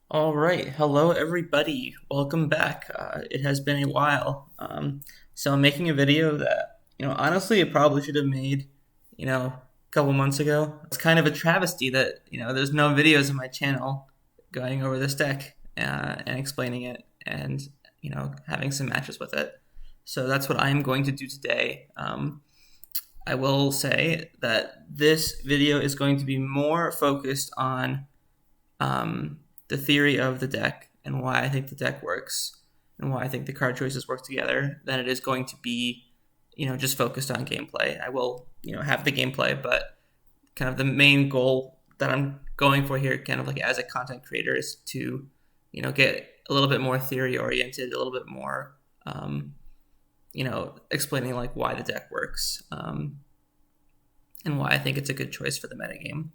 All right, hello everybody. Welcome back. It has been a while. So I'm making a video that, honestly, it probably should have made, a couple months ago. It's kind of a travesty that, there's no videos on my channel going over this deck and explaining it and, having some matches with it. So that's what I'm going to do today. I will say that this video is going to be more focused on the theory of the deck and why I think the deck works and why I think the card choices work together than it is going to be, just focused on gameplay. I will, have the gameplay, but kind of the main goal that I'm going for here, kind of like as a content creator, is to, get a little bit more theory oriented, a little bit more, explaining like why the deck works and why I think it's a good choice for the metagame.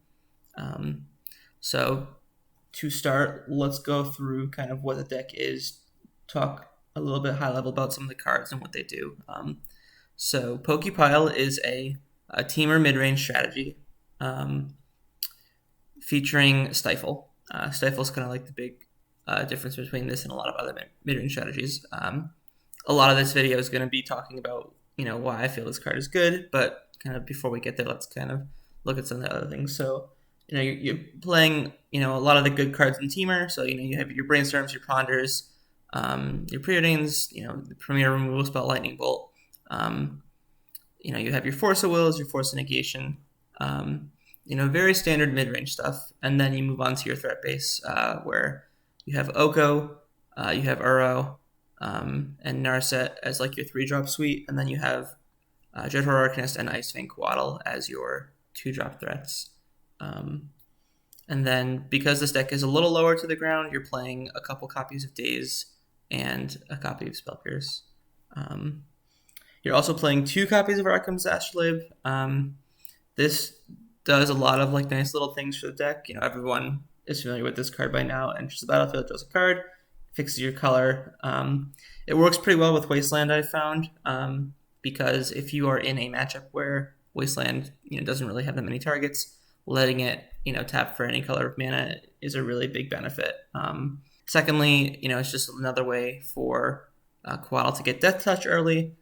So to start, let's go through kind of what the deck is, talk a little bit high level about some of the cards and what they do. So Poképile is a teamer mid-range strategy featuring Stifle. Stifle is kind of like the big difference between this and a lot of other mid-range strategies. A lot of this video is going to be talking about, why I feel this card is good, but kind of before we get there, let's kind of look at some of the other things. So you're playing, a lot of the good cards in Teamer. So, you have your Brainstorms, your Ponders, your Preordains, the Premier Removal Spell, Lightning Bolt. You have your Force of Wills, your Force of Negation, very standard mid-range stuff. And then you move on to your threat base, where you have Oko, you have Uro, and Narset as like your 3-drop suite. And then you have Dreadhorde Arcanist and Icefang Coatl as your 2-drop threats. And then because this deck is a little lower to the ground, you're playing a couple copies of Daze and a copy of Spell Pierce. You're also playing 2 copies of Arkham's Astrolabe. This does a lot of like nice little things for the deck. Everyone is familiar with this card by now. Enters the battlefield, draws a card, fixes your color. It works pretty well with Wasteland, I've found, because if you are in a matchup where Wasteland doesn't really have that many targets, letting it tap for any color of mana is a really big benefit. Secondly, it's just another way for Coatl to get Death Touch early.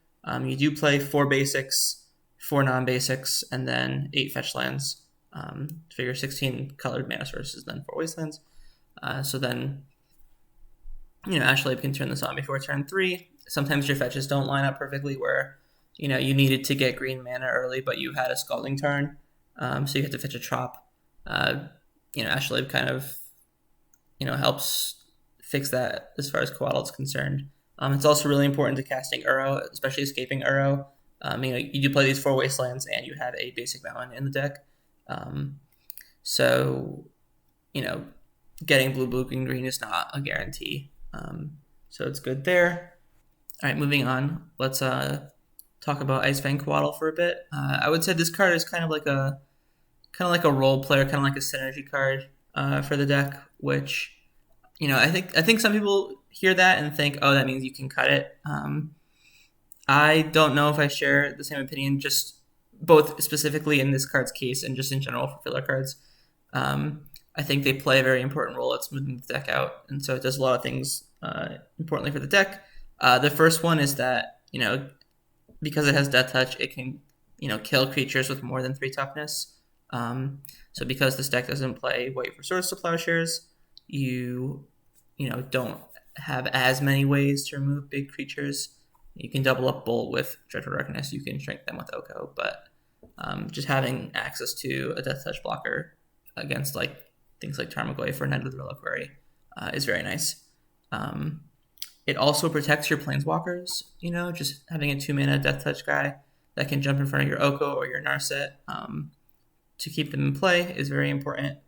You do play 4 basics, 4 non-basics, and then 8 fetch lands. Figure 16 colored mana sources, then 4 wastelands. So then, Astrolabe can turn this on before turn 3. Sometimes your fetches don't line up perfectly where, you needed to get green mana early, but you had a Scalding turn. So you have to fetch a Trop. Astrolabe kind of, helps fix that as far as Coatl is concerned. It's also really important to casting Uro, especially escaping Uro. You do play these 4 wastelands and you have a basic mountain in the deck. So, getting blue, blue, green, green is not a guarantee. So it's good there. All right, moving on. Let's talk about Icefang Coatl for a bit. I would say this card is kind of like a role player, kind of like a synergy card for the deck, which I think some people hear that and think, oh, that means you can cut it. I don't know if I share the same opinion, just both specifically in this card's case and just in general for filler cards. I think they play a very important role at smoothing the deck out, and so it does a lot of things importantly for the deck. The first one is that because it has Death Touch, it can kill creatures with more than 3 toughness. So because this deck doesn't play White for Swords to Plowshares, you don't have as many ways to remove big creatures. You can double up Bolt with Dreadhorde Arcanist. You can shrink them with Oko, but just having access to a Death Touch blocker against like things like Tarmogoyf or Knight of the Reliquary is very nice. It also protects your Planeswalkers. Just having a 2-mana Death Touch guy that can jump in front of your Oko or your Narset to keep them in play is very important.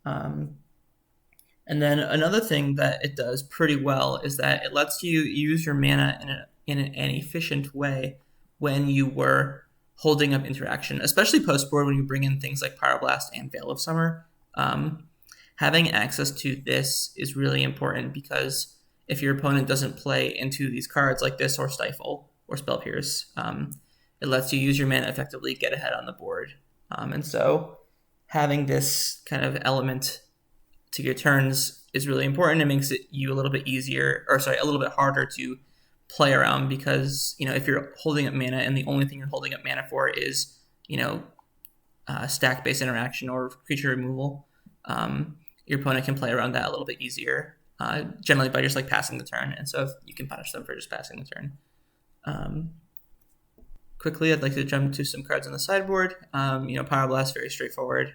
And then another thing that it does pretty well is that it lets you use your mana in an efficient way when you were holding up interaction, especially post-board when you bring in things like Pyroblast and Veil of Summer. Having access to this is really important because if your opponent doesn't play into these cards like this or Stifle or Spell Pierce, it lets you use your mana effectively, get ahead on the board. And so having this kind of element to your turns is really important. It makes it you a little bit easier, or sorry, a little bit harder to play around, because if you're holding up mana and the only thing you're holding up mana for is stack-based interaction or creature removal, your opponent can play around that a little bit easier, generally by just like passing the turn, and so you can punish them for just passing the turn. Quickly, I'd like to jump to some cards on the sideboard. Pyroblast, very straightforward.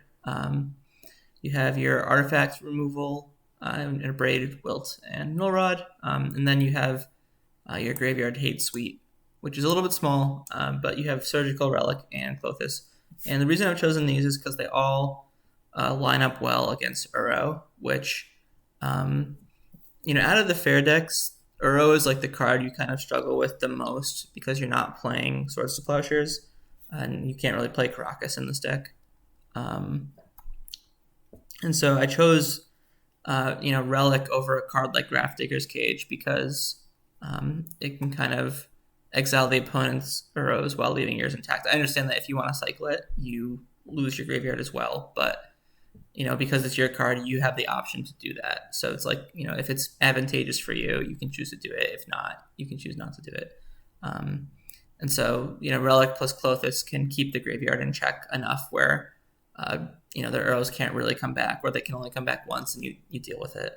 You have your artifact removal, Braid, Wilt, and Nullrod, and then you have your Graveyard Hate Suite, which is a little bit small, but you have Surgical Relic and Clothis. And the reason I've chosen these is because they all line up well against Uro, which, out of the fair decks, Uro is like the card you kind of struggle with the most because you're not playing Swords to Plowshares, and you can't really play Karakas in this deck. And so I chose, Relic over a card like Grafdigger's Cage because it can kind of exile the opponent's Uros while leaving yours intact. I understand that if you want to cycle it, you lose your graveyard as well, but because it's your card, you have the option to do that. So it's like, if it's advantageous for you, you can choose to do it. If not, you can choose not to do it. And so, Relic plus Clothis can keep the graveyard in check enough where, the arrows can't really come back, or they can only come back once and you deal with it.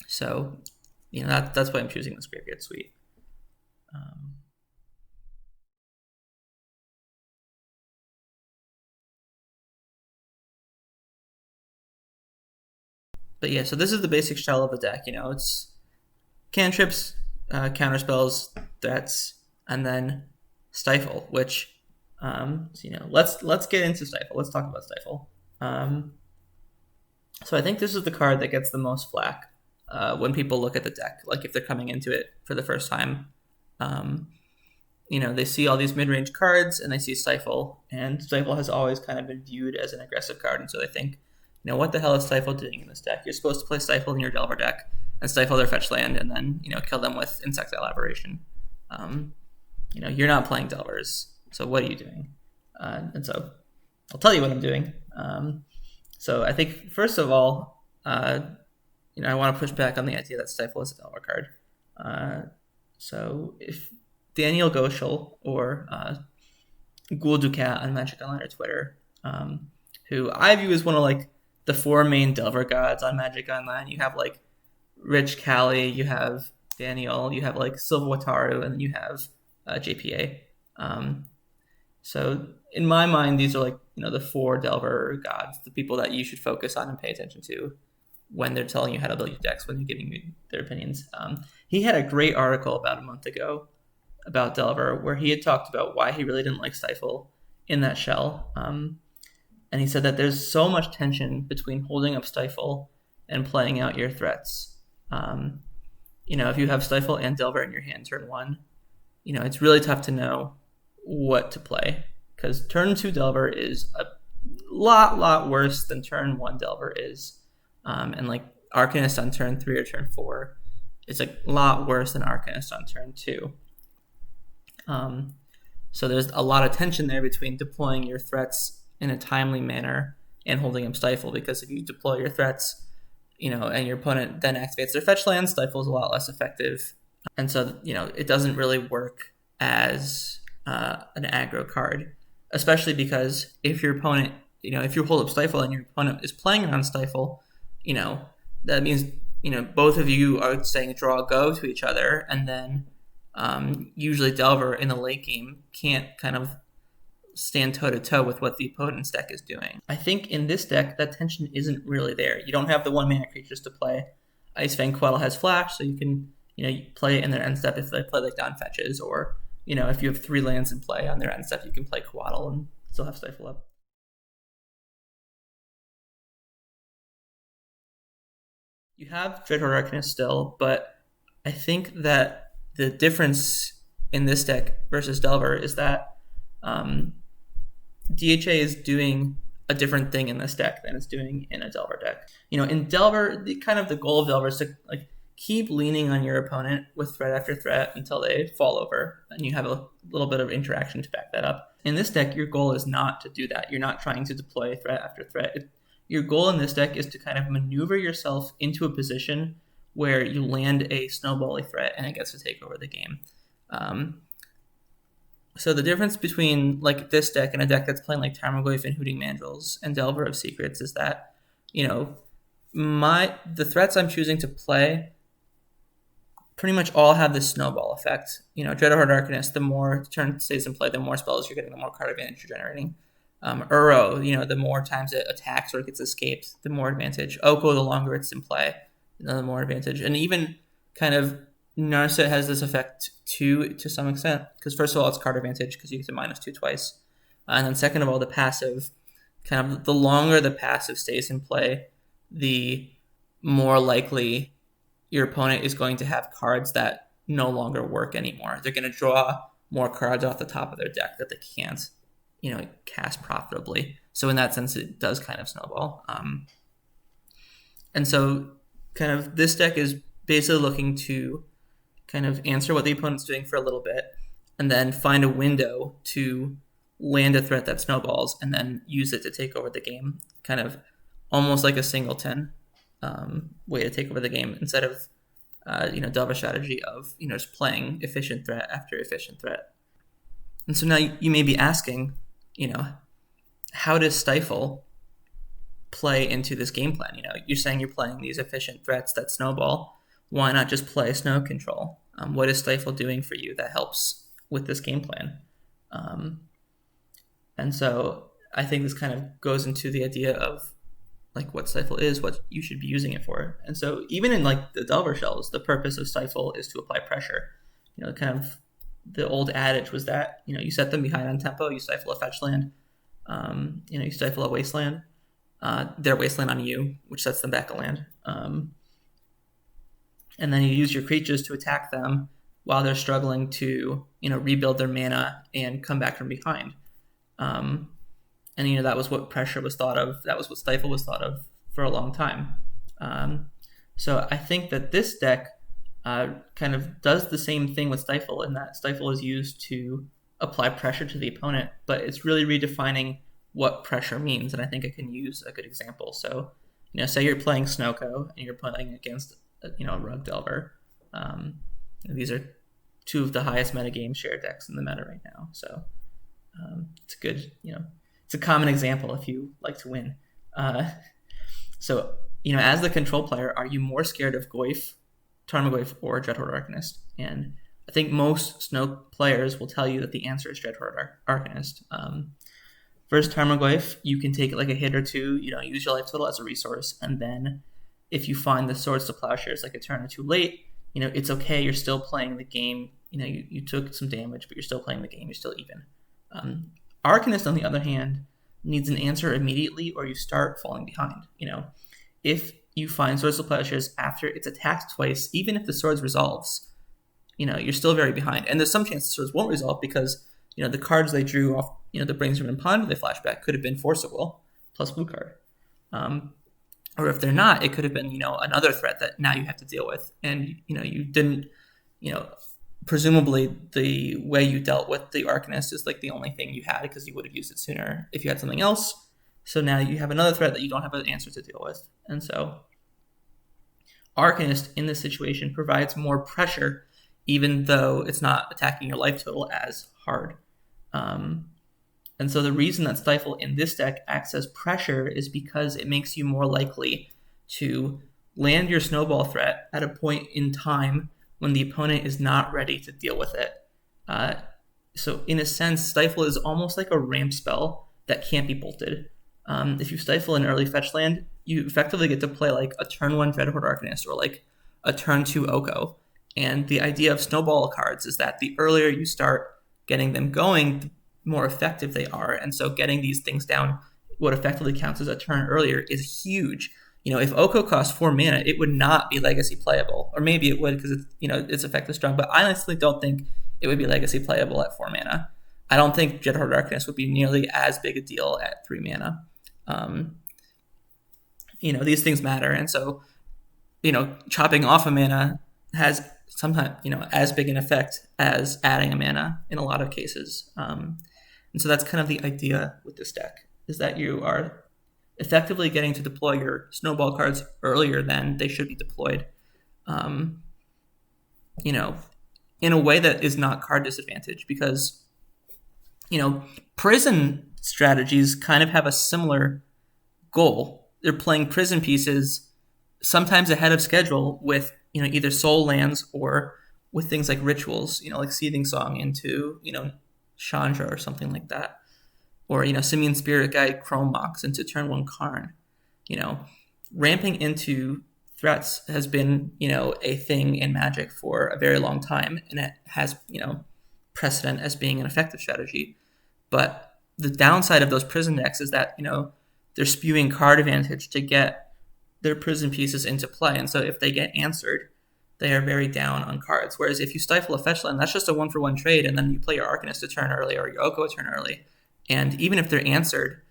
So, that's why I'm choosing this Graveyard Suite. But yeah, so this is the basic shell of the deck. It's cantrips, counterspells, threats, and then Stifle, which, let's get into Stifle. Let's talk about Stifle. So I think this is the card that gets the most flack when people look at the deck, like if they're coming into it for the first time. They see all these mid-range cards and they see Stifle, and Stifle has always kind of been viewed as an aggressive card, and so they think, what the hell is Stifle doing in this deck? You're supposed to play Stifle in your Delver deck and Stifle their fetch land and then, kill them with Insectile Aberration. You're not playing Delvers, so what are you doing? And so I'll tell you what I'm doing. So I think, first of all, I want to push back on the idea that Stifle is a Delver card. So if Daniel Goschel or Ghoul Ducat on Magic Online or Twitter, who I view as one of like the four main Delver gods on Magic Online. You have like Rich Callie, you have Daniel, you have like Silva Wataru, and then you have JPA. So in my mind, these are like, the four Delver gods, the people that you should focus on and pay attention to when they're telling you how to build your decks, when they're giving you their opinions. He had a great article about a month ago about Delver where he had talked about why he really didn't like Stifle in that shell. And he said that there's so much tension between holding up Stifle and playing out your threats. If you have Stifle and Delver in your hand turn one, it's really tough to know what to play, because turn 2 Delver is a lot worse than turn 1 Delver is. And like Arcanist on turn 3 or turn 4 is a lot worse than Arcanist on turn 2. So there's a lot of tension there between deploying your threats in a timely manner and holding up Stifle, because if you deploy your threats, and your opponent then activates their fetch land, Stifle is a lot less effective. And so, it doesn't really work as an aggro card, especially because if your opponent, if you hold up Stifle and your opponent is playing around Stifle, that means, both of you are saying draw go to each other, and then usually Delver in a late game can't kind of stand toe-to-toe with what the opponent's deck is doing. I think in this deck, that tension isn't really there. You don't have the 1-mana creatures to play. Ice Fang Coatl has flash, so you can, you play it in their end step if they play like down fetches, or, if you have 3 lands in play on their end step, you can play Coatl and still have Stifle up. You have Dreadhorde Arcanist still, but I think that the difference in this deck versus Delver is that DHA is doing a different thing in this deck than it's doing in a Delver deck. In Delver, the goal of Delver is to like keep leaning on your opponent with threat after threat until they fall over, and you have a little bit of interaction to back that up. In this deck, your goal is not to do that. You're not trying to deploy threat after threat. your goal in this deck is to kind of maneuver yourself into a position where you land a snowbally threat and it gets to take over the game. So the difference between like this deck and a deck that's playing like Tarmogoyf and Hooting Mandrills and Delver of Secrets is that, the threats I'm choosing to play pretty much all have this snowball effect. Dreadhorde Arcanist, the more turn stays in play, the more spells you're getting, the more card advantage you're generating. Uro, the more times it attacks or it gets escaped, the more advantage. Oko, the longer it's in play, the more advantage. And even kind of Narset has this effect too, to some extent, because first of all, it's card advantage because you get to -2 twice. And then second of all, the passive, kind of the longer the passive stays in play, the more likely your opponent is going to have cards that no longer work anymore. They're going to draw more cards off the top of their deck that they can't, cast profitably. So in that sense, it does kind of snowball. And so kind of this deck is basically looking to kind of answer what the opponent's doing for a little bit and then find a window to land a threat that snowballs and then use it to take over the game, kind of almost like a singleton way to take over the game instead of Delver strategy of just playing efficient threat after efficient threat. And so now you may be asking, how does Stifle play into this game plan? You're saying you're playing these efficient threats that snowball. Why not just play snow control? What is Stifle doing for you that helps with this game plan? And so I think this kind of goes into the idea of like what Stifle is, what you should be using it for. And so even in like the Delver shells, the purpose of Stifle is to apply pressure. Kind of the old adage was that, you set them behind on tempo, you stifle a fetch land, you stifle a wasteland, their wasteland on you, which sets them back a land. And then you use your creatures to attack them while they're struggling to, rebuild their mana and come back from behind. And, that was what pressure was thought of. That was what Stifle was thought of for a long time. So I think that this deck kind of does the same thing with Stifle in that Stifle is used to apply pressure to the opponent, but it's really redefining what pressure means. And I think I can use a good example. So, say you're playing Snowco and you're playing against, a Rug Delver. These are two of the highest metagame shared decks in the meta right now. So it's a good, it's a common example if you like to win. So, as the control player, are you more scared of Goyf, Tarmogoyf, or Dreadhorde Arcanist? And I think most Snow players will tell you that the answer is Dreadhorde Arcanist. First, Tarmogoyf, you can take like a hit or two, use your life total as a resource, and then if you find the Swords to Plowshares like a turn or two late, it's okay. You're still playing the game. You took some damage, but you're still playing the game. You're still even. Arcanist, on the other hand, needs an answer immediately or you start falling behind. If you find Swords to Plowshares after it's attacked twice, even if the Swords resolves, you're still very behind. And there's some chance the Swords won't resolve because, the cards they drew off, the Brainstorm and Pond they flashback could have been Force of Will plus blue card. Or if they're not, it could have been, another threat that now you have to deal with. And, you didn't, presumably the way you dealt with the Arcanist is like the only thing you had because you would have used it sooner if you had something else. So now you have another threat that you don't have an answer to deal with. And so Arcanist in this situation provides more pressure, even though it's not attacking your life total as hard. And so the reason that Stifle in this deck acts as pressure is because it makes you more likely to land your snowball threat at a point in time when the opponent is not ready to deal with it. So in a sense, Stifle is almost like a ramp spell that can't be bolted. If you Stifle an early fetch land, you effectively get to play like a turn 1 Dreadhorde Arcanist or like a turn 2 Oko. And the idea of snowball cards is that the earlier you start getting them going, the more effective they are. And so getting these things down, what effectively counts as a turn earlier, is huge. If Oko cost 4 mana, it would not be Legacy playable. Or maybe it would because it's, its effect is strong. But I honestly don't think it would be Legacy playable at 4 mana. I don't think Dreadhorde Arcanist would be nearly as big a deal at 3 mana. These things matter. And so, chopping off a mana has sometimes, as big an effect as adding a mana in a lot of cases. And so that's kind of the idea with this deck, is that you are effectively getting to deploy your snowball cards earlier than they should be deployed. You know, in a way that is not card disadvantage, because prison strategies kind of have a similar goal. They're playing prison pieces sometimes ahead of schedule with either soul lands or with things like rituals, like Seething Song into Chandra or something like that, or Simian Spirit Guide Chrome Mox into turn 1 Karn. Ramping into threats has been a thing in Magic for a very long time, and it has precedent as being an effective strategy. But the downside of those prison decks is that they're spewing card advantage to get their prison pieces into play, and so if they get answered, they are very down on cards. Whereas if you stifle a fetch land, that's just a 1-for-1 trade, and then you play your Arcanist a turn early or your Oko a turn early, and even if they're answered,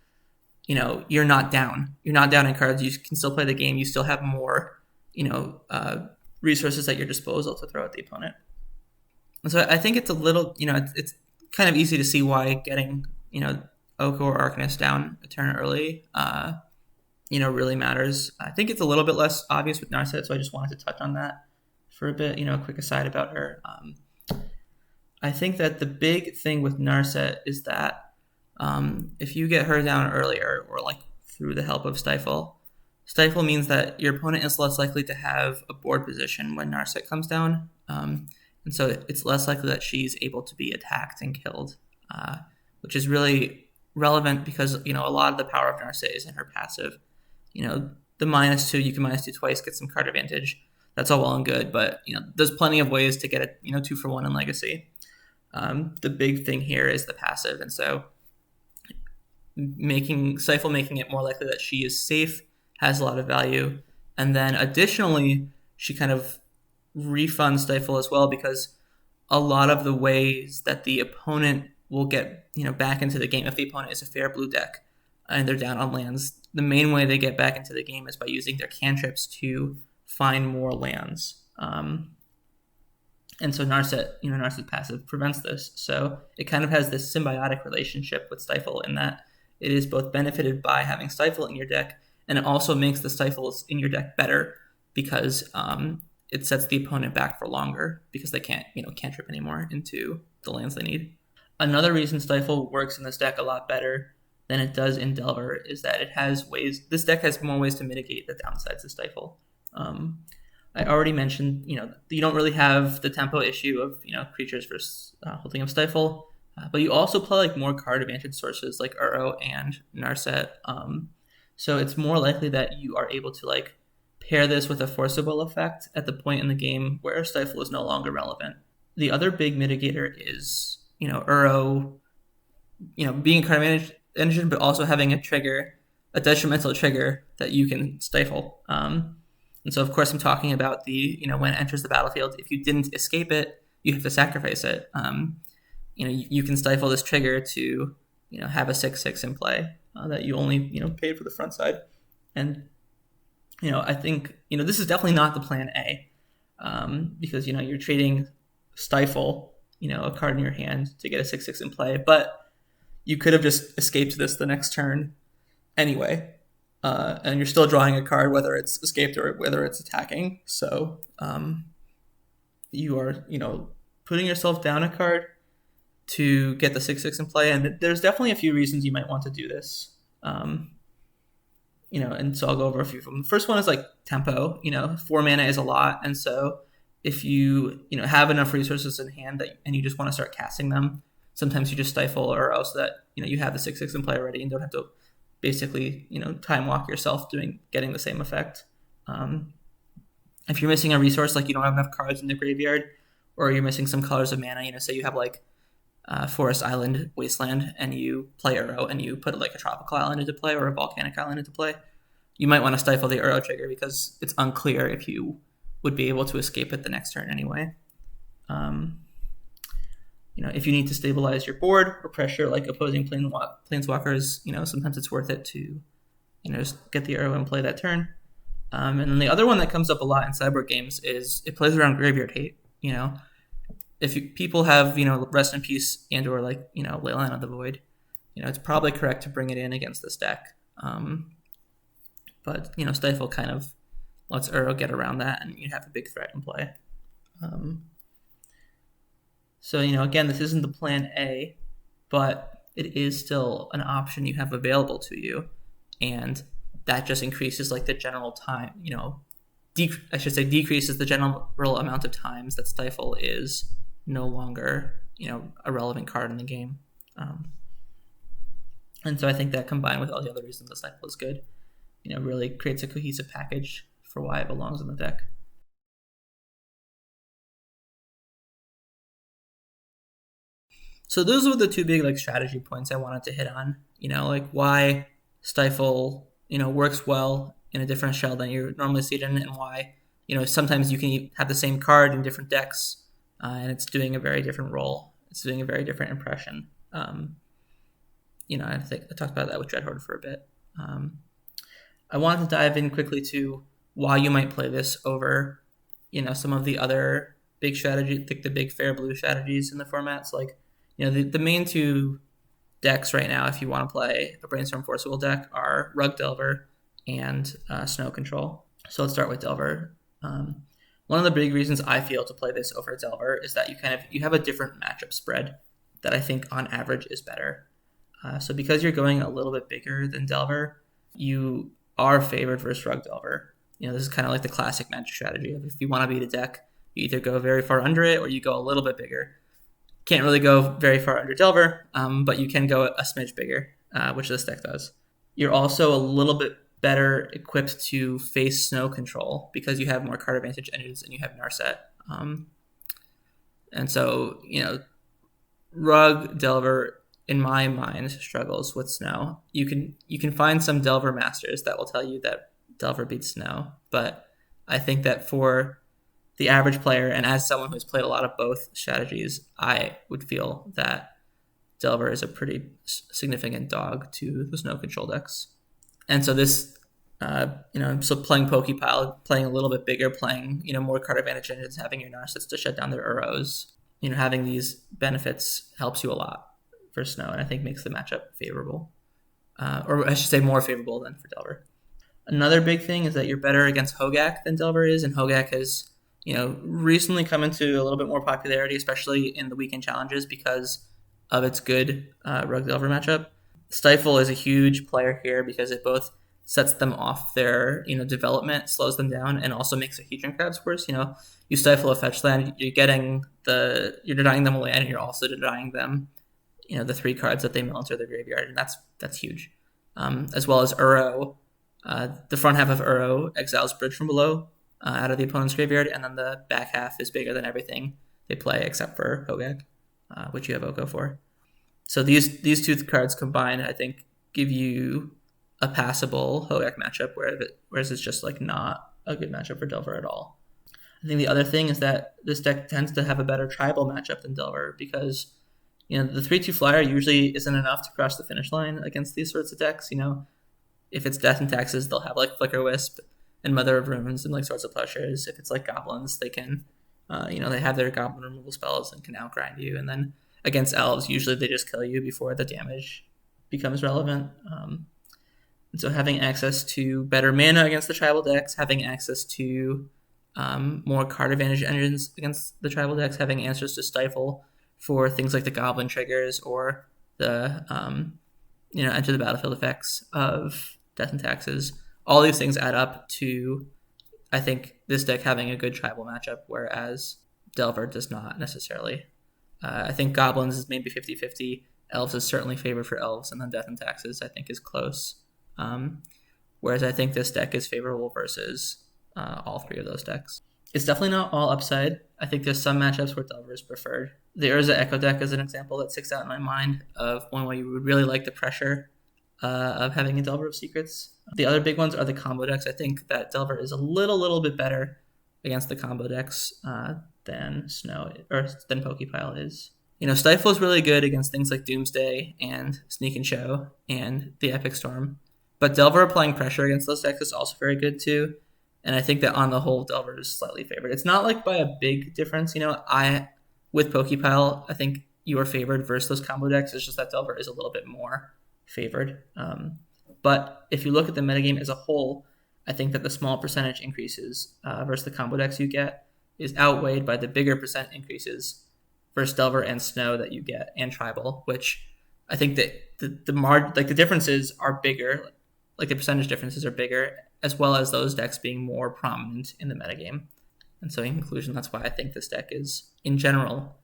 you're not down. You're not down in cards. You can still play the game. You still have more resources at your disposal to throw at the opponent. And so I think it's a little, it's kind of easy to see why getting, Oko or Arcanist down a turn early, really matters. I think it's a little bit less obvious with Narset, so I just wanted to touch on that for a bit, a quick aside about her. I think that the big thing with Narset is that if you get her down earlier, or like through the help of Stifle means that your opponent is less likely to have a board position when Narset comes down. And so it's less likely that she's able to be attacked and killed, which is really relevant because, a lot of the power of Narset is in her passive. The -2, you can -2 twice, get some card advantage. That's all well and good, but, there's plenty of ways to get it, 2-for-1 in Legacy. The big thing here is the passive, and so Stifle making it more likely that she is safe has a lot of value. And then additionally, she kind of refunds Stifle as well, because a lot of the ways that the opponent will get back into the game, if the opponent is a fair blue deck and they're down on lands, the main way they get back into the game is by using their cantrips to find more lands. And so Narset passive prevents this. So it kind of has this symbiotic relationship with Stifle in that it is both benefited by having Stifle in your deck, and it also makes the Stifles in your deck better because it sets the opponent back for longer because they can't cantrip anymore into the lands they need. Another reason Stifle works in this deck a lot better than it does in Delver is that this deck has more ways to mitigate the downsides of Stifle. I already mentioned, you don't really have the tempo issue of, creatures versus holding up Stifle, but you also play like more card advantage sources like Uro and Narset. So it's more likely that you are able to like pair this with a forcible effect at the point in the game where Stifle is no longer relevant. The other big mitigator is, Uro, being a card advantage engine, but also having a detrimental trigger that you can stifle. And so, of course, I'm talking about the, when it enters the battlefield, if you didn't escape it, you have to sacrifice it. You can stifle this trigger to, have a 6/6 in play that you only, paid for the front side. And, I think, this is definitely not the plan A because, you're trading Stifle, a card in your hand to get a 6/6 in play. But you could have just escaped this the next turn anyway. And you're still drawing a card, whether it's escaped or whether it's attacking. So you are, putting yourself down a card to get the 6/6 in play. And there's definitely a few reasons you might want to do this. And so I'll go over a few of them. The first one is like tempo. 4 mana is a lot. And so if you, have enough resources in hand and you just want to start casting them, sometimes you just stifle or else that, you have the 6/6 in play already and don't have to basically, time walk yourself getting the same effect. If you're missing a resource, like you don't have enough cards in the graveyard, or you're missing some colors of mana, say you have like Forest Island, Wasteland, and you play Uro, and you put like a Tropical Island into play or a Volcanic Island into play, you might want to stifle the Uro trigger because it's unclear if you would be able to escape it the next turn anyway. If you need to stabilize your board or pressure like opposing planeswalkers, sometimes it's worth it to, just get the Uro and play that turn. And then the other one that comes up a lot in sideboard games is it plays around graveyard hate. If people have, Rest in Peace and or like, Leyline of the Void, it's probably correct to bring it in against this deck. But, Stifle kind of lets Uro get around that, and you have a big threat in play. So, again, this isn't the plan A, but it is still an option you have available to you. And that just increases like the general time, decreases the general amount of times that Stifle is no longer, a relevant card in the game. And so I think that combined with all the other reasons that Stifle is good, really creates a cohesive package for why it belongs in the deck. So those were the two big like strategy points I wanted to hit on. Like why Stifle, works well in a different shell than you normally see it in, and why, sometimes you can have the same card in different decks, and it's doing a very different role. It's doing a very different impression. I think I talked about that with Dreadhorde for a bit. I wanted to dive in quickly to why you might play this over, some of the other big strategy, like the big fair blue strategies in the formats. Like, the main two decks right now, if you want to play a Brainstorm Forcible deck, are Rug Delver and Snow Control. So let's start with Delver. One of the big reasons I feel to play this over Delver is that you have a different matchup spread that I think on average is better. So because you're going a little bit bigger than Delver, you are favored versus Rug Delver. This is kind of like the classic Magic strategy of if you want to beat a deck, you either go very far under it or you go a little bit bigger. Can't really go very far under Delver, but you can go a smidge bigger, which this deck does. You're also a little bit better equipped to face Snow Control because you have more card advantage engines and you have Narset. And so, Rug Delver, in my mind, struggles with Snow. You can find some Delver masters that will tell you that Delver beats Snow, but I think that for the average player, and as someone who's played a lot of both strategies, I would feel that Delver is a pretty significant dog to the Snow Control decks. And so this, so playing Poképile, playing a little bit bigger, playing, more card advantage engines, having your Narsets to shut down their Uros, having these benefits helps you a lot for Snow, and I think makes the matchup favorable. Or I should say more favorable than for Delver. Another big thing is that you're better against Hogak than Delver is, and Hogak has, recently come into a little bit more popularity, especially in the weekend challenges because of its good Rug Delver matchup. Stifle is a huge player here because it both sets them off their, development, slows them down, and also makes a Hedron Crabs worse. You Stifle a fetch land, you're denying them a land, and you're also denying them, the 3 cards that they mill into their graveyard, and that's huge. As well as Uro, the front half of Uro exiles Bridge from Below out of the opponent's graveyard, and then the back half is bigger than everything they play except for Hogak, which you have Oko for. So these 2 cards combined, I think, give you a passable Hogak matchup, whereas it's just like not a good matchup for Delver at all. I think the other thing is that this deck tends to have a better tribal matchup than Delver because the 3/2 flyer usually isn't enough to cross the finish line against these sorts of decks. If it's Death and Taxes, they'll have like Flicker Wisp and Mother of Runes and like Swords of Plowshares. If it's like Goblins, they can, they have their Goblin removal spells and can outgrind you. And then against Elves, usually they just kill you before the damage becomes relevant. And so having access to better mana against the tribal decks, having access to more card advantage engines against the tribal decks, having answers to Stifle for things like the Goblin triggers or the enter the battlefield effects of Death and Taxes. All these things add up to, I think, this deck having a good tribal matchup, whereas Delver does not necessarily. I think Goblins is maybe 50-50. Elves is certainly favored for Elves, and then Death and Taxes, I think, is close. Whereas I think this deck is favorable versus all 3 of those decks. It's definitely not all upside. I think there's some matchups where Delver is preferred. The Urza Echo deck is an example that sticks out in my mind of one where you would really like the pressure of having a Delver of Secrets. The other big ones are the combo decks. I think that Delver is a little bit better against the combo decks than Poképile is. Stifle is really good against things like Doomsday and Sneak and Show and the Epic Storm. But Delver applying pressure against those decks is also very good too. And I think that on the whole, Delver is slightly favored. It's not like by a big difference. With Poképile, I think you are favored versus those combo decks. It's just that Delver is a little bit more favored. But if you look at the metagame as a whole, I think that the small percentage increases versus the combo decks you get is outweighed by the bigger percent increases versus Delver and Snow that you get, and Tribal, which I think that the differences are bigger, like the percentage differences are bigger, as well as those decks being more prominent in the metagame. And so in conclusion, that's why I think this deck is, in general,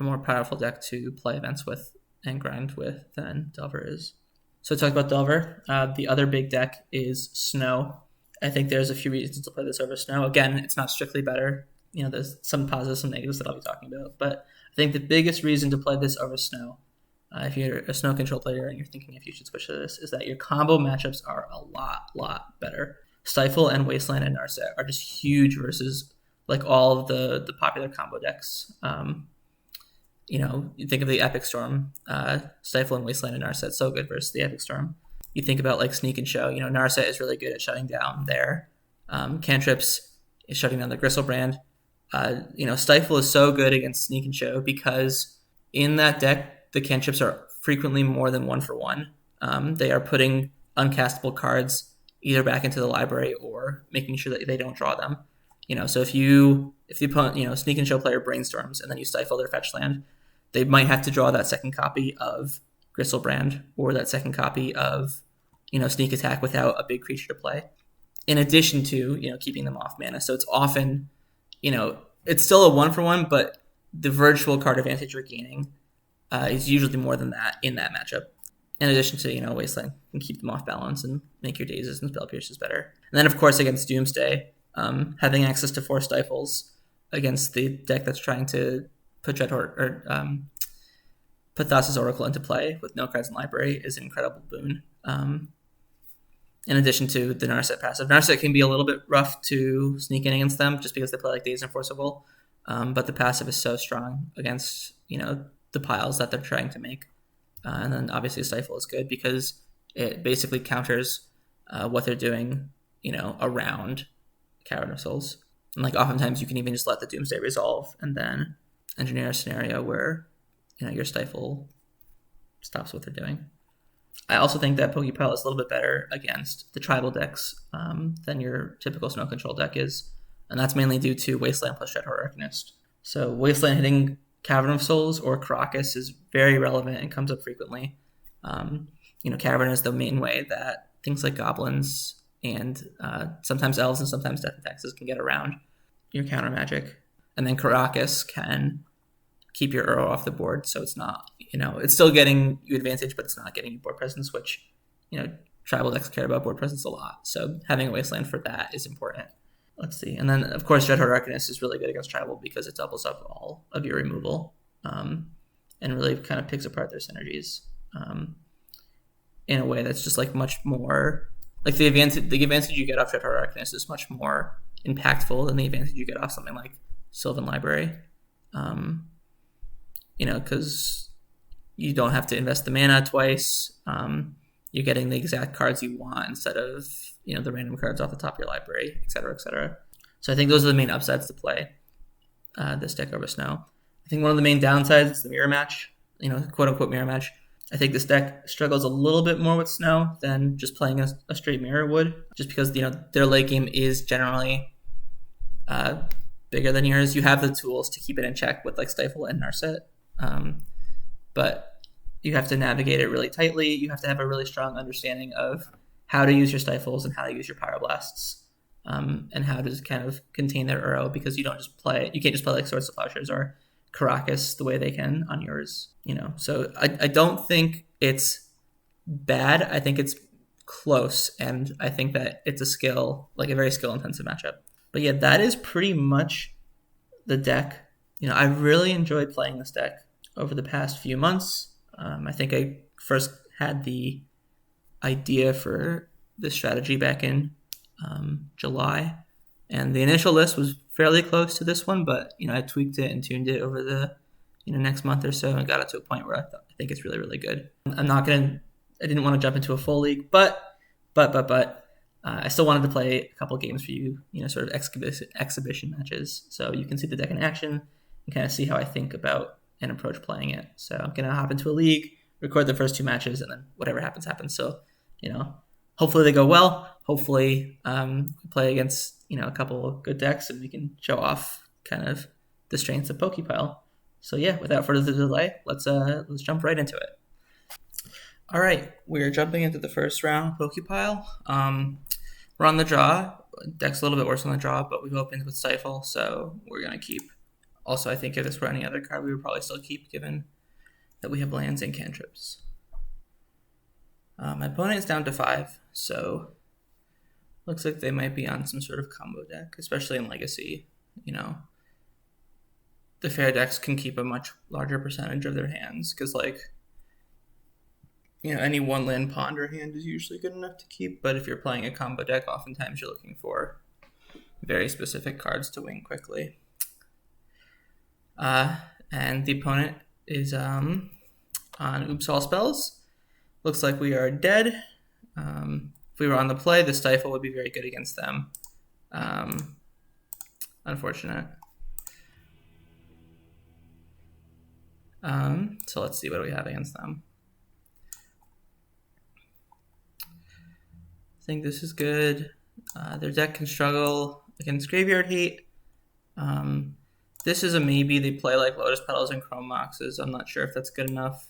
a more powerful deck to play events with and grind with than Delver is. So to talk about Delver, the other big deck is Snow. I think there's a few reasons to play this over Snow. Again, it's not strictly better. There's some positives, some negatives that I'll be talking about. But I think the biggest reason to play this over Snow, if you're a Snow control player and you're thinking if you should switch to this, is that your combo matchups are a lot better. Stifle and Wasteland and Narset are just huge versus like all of the popular combo decks. You think of the Epic Storm, Stifle and Wasteland and Narset, so good versus the Epic Storm. You think about like Sneak and Show. Narset is really good at shutting down their cantrips, is shutting down the Gristlebrand. Stifle is so good against Sneak and Show because in that deck, the cantrips are frequently more than 1-for-1. They are putting uncastable cards either back into the library or making sure that they don't draw them. So if the opponent, Sneak and Show player brainstorms and then you stifle their fetch land, they might have to draw that second copy of Gristlebrand or that second copy of, Sneak Attack without a big creature to play. In addition to, keeping them off mana. So it's often, it's still a 1-for-1, but the virtual card advantage you're gaining is usually more than that in that matchup. In addition to, Wasteland can keep them off balance and make your Dazes and Spell Pierces better. And then, of course, against Doomsday, having access to 4 Stifles against the deck that's trying to put put Thassa's Oracle into play with no cards in library is an incredible boon. In addition to the Narset passive. Narset can be a little bit rough to sneak in against them just because they play like Daze Enforceable. But the passive is so strong against, the piles that they're trying to make. And then obviously Stifle is good because it basically counters what they're doing, around Cavern of Souls. And like oftentimes you can even just let the Doomsday resolve and then engineer a scenario where, your Stifle stops what they're doing. I also think that Poképile is a little bit better against the tribal decks than your typical Snow Control deck is. And that's mainly due to Wasteland plus Dreadhorde Arcanist. So Wasteland hitting Cavern of Souls or Caracas is very relevant and comes up frequently. Cavern is the main way that things like goblins and sometimes elves and sometimes death and taxes can get around your counter magic. And then Caracas can keep your Uro off the board, so it's not, it's still getting you advantage, but it's not getting you board presence, which, tribal decks care about board presence a lot. So having a Wasteland for that is important. Let's see. And then, of course, Dreadhorde Arcanist is really good against tribal because it doubles up all of your removal and really kind of picks apart their synergies in a way that's just like much more, like the advantage you get off Dreadhorde Arcanist is much more impactful than the advantage you get off something like Sylvan Library. Because you don't have to invest the mana twice. You're getting the exact cards you want instead of, the random cards off the top of your library, et cetera, et cetera. So I think those are the main upsides to play this deck over Snow. I think one of the main downsides is the mirror match, quote unquote mirror match. I think this deck struggles a little bit more with Snow than just playing a straight mirror would, just because, their late game is generally bigger than yours. You have the tools to keep it in check with like Stifle and Narset. But you have to navigate it really tightly. You have to have a really strong understanding of how to use your Stifles and how to use your Pyroblasts, and how to kind of contain their Uro, because you can't just play like Swords to Plowshares or Caracas the way they can on yours, So I don't think it's bad. I think it's close, and I think that it's a very skill-intensive matchup. But yeah, that is pretty much the deck. I really enjoyed playing this deck over the past few months. I think I first had the idea for this strategy back in July, and the initial list was fairly close to this one, but I tweaked it and tuned it over the next month or so and got it to a point where I think it's really, really good. I didn't want to jump into a full league, but I still wanted to play a couple games for you, sort of exhibition matches, so you can see the deck in action and kind of see how I think about and approach playing it. So I'm going to hop into a league, record the first 2 matches, and then whatever happens, happens. So, hopefully they go well. hopefully we play against a couple of good decks and we can show off kind of the strengths of Poképile. So yeah, without further delay, let's jump right into it. All right, we're jumping into the first round, Poképile. We're on the draw. Deck's a little bit worse on the draw, but we've opened with Stifle, so we're gonna keep. Also, I think if this were any other card, we would probably still keep, given that we have lands and cantrips. My opponent is down to 5, so looks like they might be on some sort of combo deck, especially in Legacy. The fair decks can keep a much larger percentage of their hands, because any one land ponder hand is usually good enough to keep, but if you're playing a combo deck, oftentimes you're looking for very specific cards to win quickly. And the opponent is on Oops All Spells. Looks like we are dead. If we were on the play, the Stifle would be very good against them. Unfortunate. So let's see what do we have against them. I think this is good. Their deck can struggle against Graveyard Hate. This is a maybe. They play like Lotus Petals and Chrome Moxes. I'm not sure if that's good enough.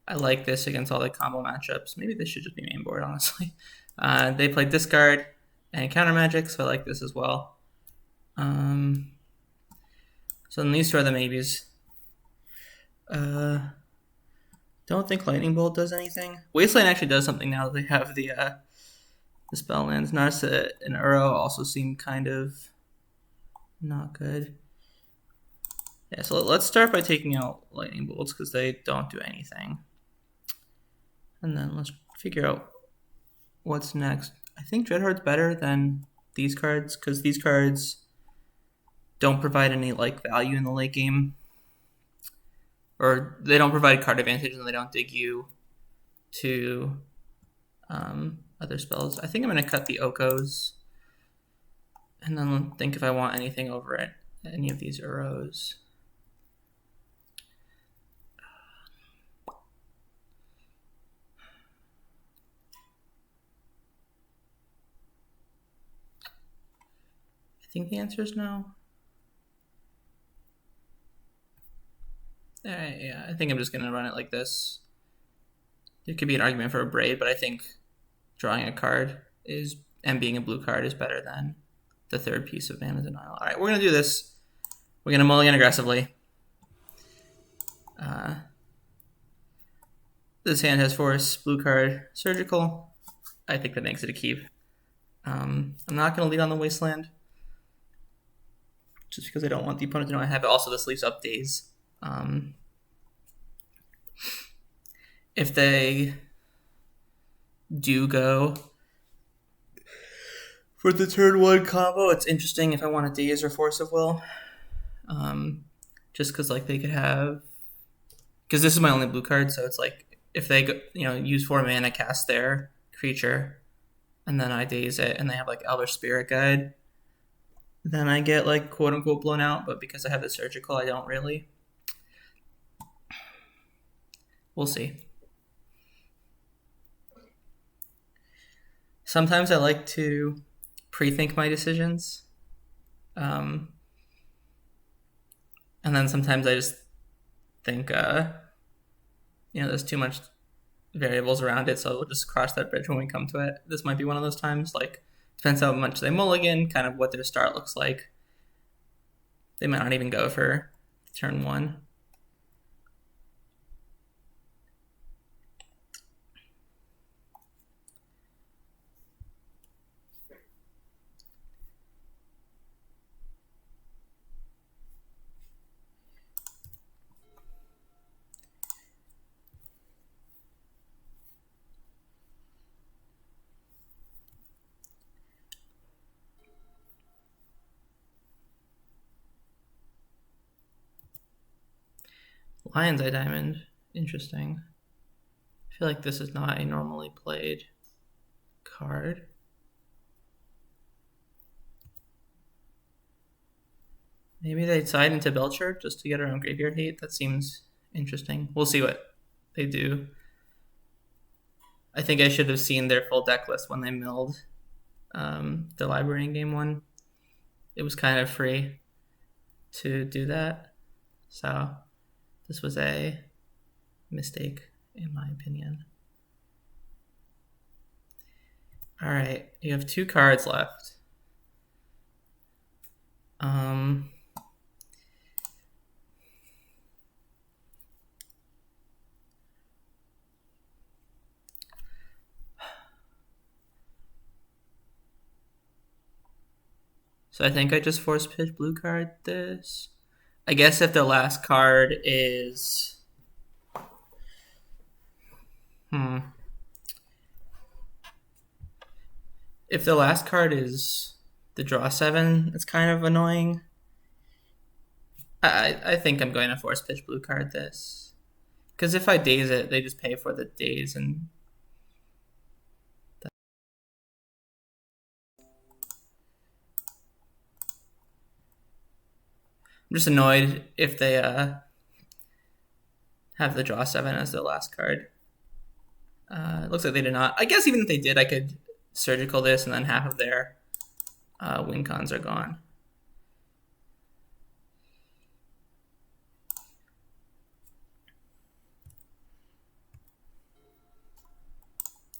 I like this against all the combo matchups. Maybe this should just be main board, honestly. They play Discard and Counter Magic, so I like this as well. So then these two are the maybes. Don't think Lightning Bolt does anything. Wasteland actually does something now that they have the spell lands. Notice that an Uro also seemed kind of not good. Yeah, so let's start by taking out Lightning Bolts because they don't do anything. And then let's figure out what's next. I think Dreadhord's better than these cards because these cards don't provide any value in the late game. Or they don't provide card advantage and they don't dig you to other spells. I think I'm going to cut the Okos and then think if I want anything over it. Any of these Uros. I think the answer is no. Alright, yeah, I think I'm just going to run it like this. There could be an argument for a Braid, but I think drawing a card and being a blue card is better than the third piece of Mana Denial. Alright, we're going to do this. We're going to mulligan aggressively. This hand has Force, blue card, Surgical. I think that makes it a keep. I'm not going to lead on the Wasteland. Just because I don't want the opponent to know I have it. Also, this leaves up Daze. If they do go for the turn 1 combo, it's interesting if I want a Daze or Force of Will. Just because they could have... Because this is my only blue card, so it's if they go, use 4 mana, cast their creature, and then I Daze it, and they have Elder Spirit Guide, then I get quote unquote blown out, but because I have the Surgical, I don't really. We'll see. Sometimes I like to pre-think my decisions. And then sometimes I just think, there's too much variables around it, so we'll just cross that bridge when we come to it. This might be one of those times, depends how much they mulligan, kind of what their start looks like. They might not even go for turn 1. Lion's Eye Diamond. Interesting. I feel like this is not a normally played card. Maybe they'd side into Belcher just to get around Graveyard Hate. That seems interesting. We'll see what they do. I think I should have seen their full deck list when they milled the library in game 1. It was kind of free to do that. So this was a mistake, in my opinion. All right, you have 2 cards left. So I think I just force pitch blue card this. I guess if the last card is... If the last card is the draw 7, it's kind of annoying. I think I'm going to force pitch blue card this. Because if I daze it, they just pay for the daze and... I'm just annoyed if they have the draw 7 as their last card. It looks like they did not. I guess even if they did, I could surgical this and then half of their win cons are gone.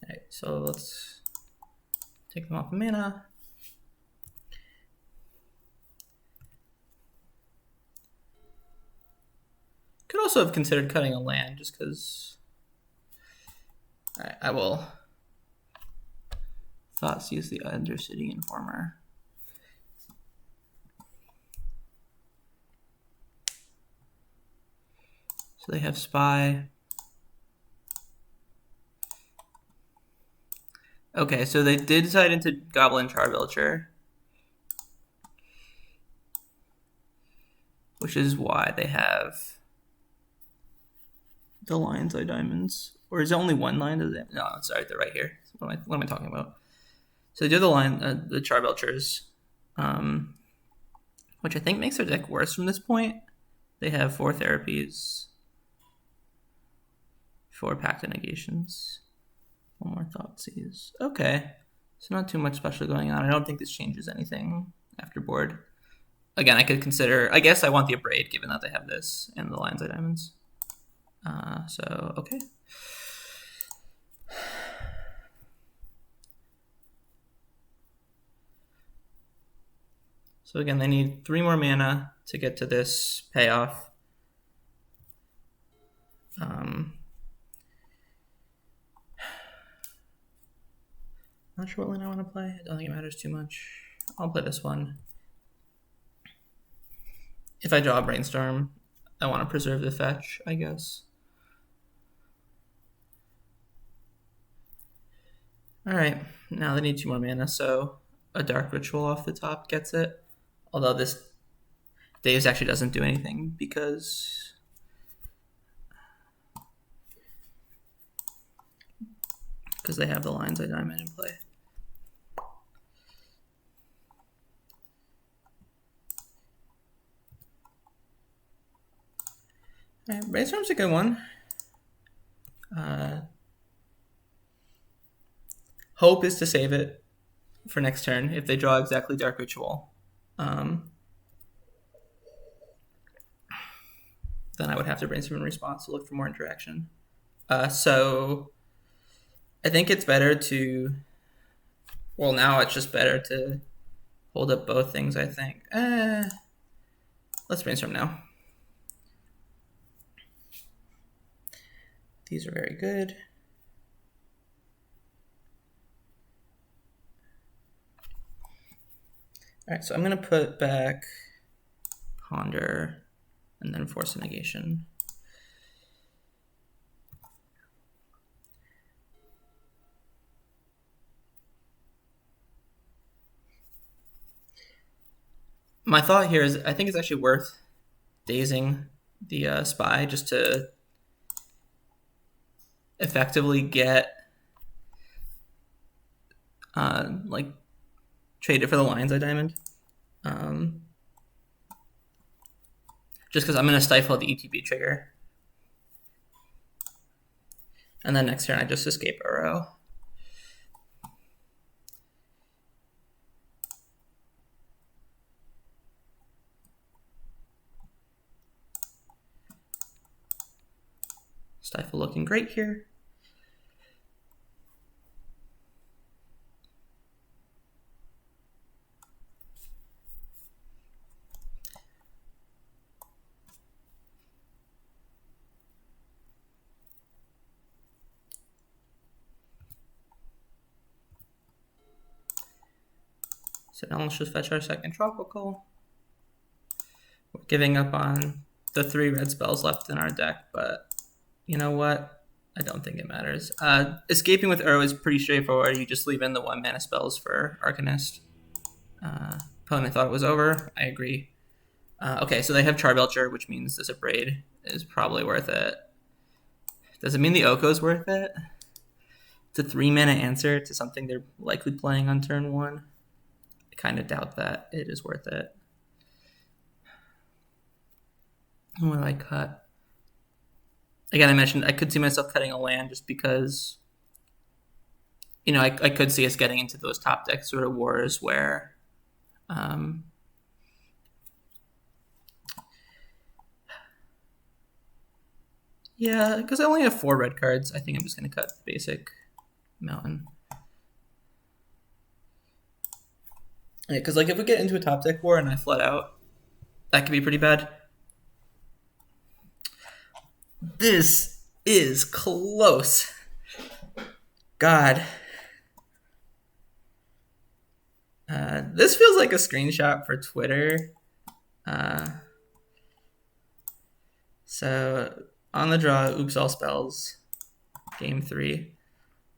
All right, so let's take them off of mana. Could also have considered cutting a land just because. All right, I will. Thoughts use the Undercity Informer. So they have Spy. Okay, so they did decide into Goblin Charbelcher, which is why they have the Lion's Eye Diamonds. Or is it only one line? No, sorry, they're right here. What am I talking about? So they do the Charbelchers, which I think makes their deck worse from this point. They have 4 therapies, 4 Pact of Negations, 1 more Thoughtseize. Okay, so not too much special going on. I don't think this changes anything after board. Again, I could consider, I guess I want the Abrade given that they have this and the Lion's Eye Diamonds. So, okay. So again, they need 3 more mana to get to this payoff. Not sure what line I want to play. I don't think it matters too much. I'll play this one. If I draw a Brainstorm, I want to preserve the fetch, I guess. All right, now they need 2 more mana, so a Dark Ritual off the top gets it. Although this Daze actually doesn't do anything because they have the Lion's Eye Diamond in play. All right, Brainstorm's a good one. Hope is to save it for next turn if they draw exactly Dark Ritual. Then I would have to Brainstorm in response to look for more interaction. So I think it's better to... Well, now it's just better to hold up both things, I think. Let's Brainstorm now. These are very good. All right, so I'm going to put back Ponder and then Force a Negation. My thought here is I think it's actually worth dazing the Spy just to effectively get like trade it for the Lion's Eye Diamond. Just because I'm going to stifle the ETB trigger. And then next turn I just escape Uro. Stifle looking great here. So now let's just fetch our second tropical. We're giving up on the 3 red spells left in our deck, but you know what? I don't think it matters. Escaping with Uro is pretty straightforward. You just leave in the 1 mana spells for Arcanist. Opponent thought it was over. I agree. Okay, so they have Charbelcher, which means this Abrade is probably worth it. Does it mean the Oko is worth it? It's a 3 mana answer to something they're likely playing on turn 1. I kind of doubt that it is worth it. What do I cut? Again, I mentioned I could see myself cutting a land just because, you know, I could see us getting into those top deck sort of wars where, yeah, because I only have 4 red cards. I think I'm just going to cut basic mountain. Yeah, because like if we get into a top deck war and I flood out, that could be pretty bad. This is close. God. This feels like a screenshot for Twitter. So on the draw, oops, all spells. Game 3.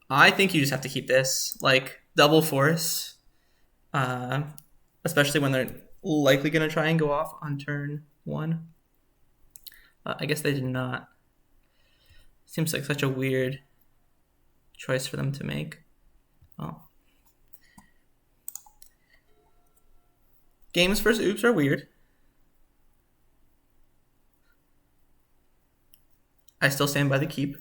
I think you just have to keep this. Like, double force. Especially when they're likely going to try and go off on turn 1. I guess they did not. Seems like such a weird choice for them to make. Well, games versus oops are weird. I still stand by the keep.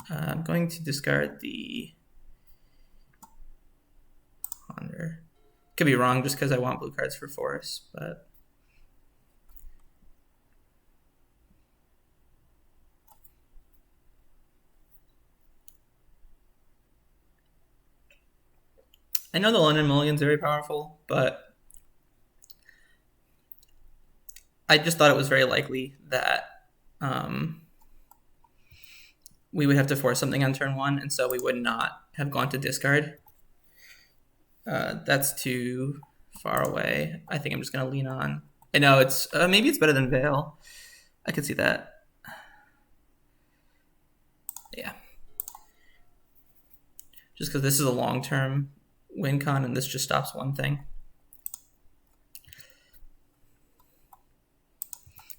I'm going to discard the Ponder. Could be wrong just because I want blue cards for forest, but I know the London Mulligan's very powerful, but I just thought it was very likely that we would have to force something on turn 1, and so we would not have gone to discard. That's too far away. I think I'm just going to lean on. I know it's maybe it's better than Veil. I could see that. Yeah. Just because this is a long-term win con and this just stops one thing.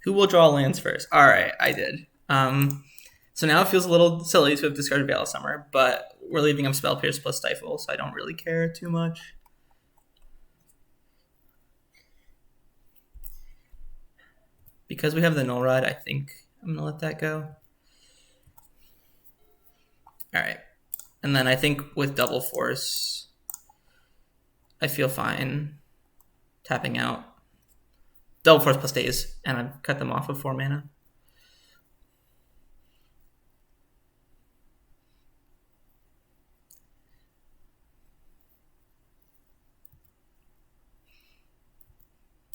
Who will draw lands first? All right, I did. So now it feels a little silly to have discarded Veil of Summer, but we're leaving up Spell Pierce plus Stifle, so I don't really care too much. Because we have the Null Rod, I think I'm going to let that go. All right. And then I think with Double Force, I feel fine tapping out. Double Force plus Daze, and I've cut them off with 4 mana.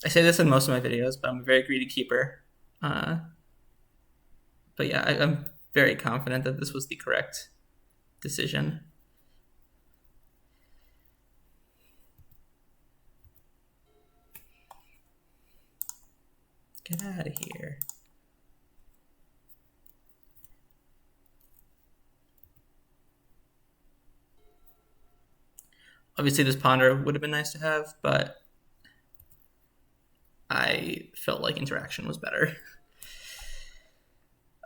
I say this in most of my videos, but I'm a very greedy keeper. But yeah, I'm very confident that this was the correct decision. Get out of here. Obviously, this Ponder would have been nice to have, but I felt like interaction was better.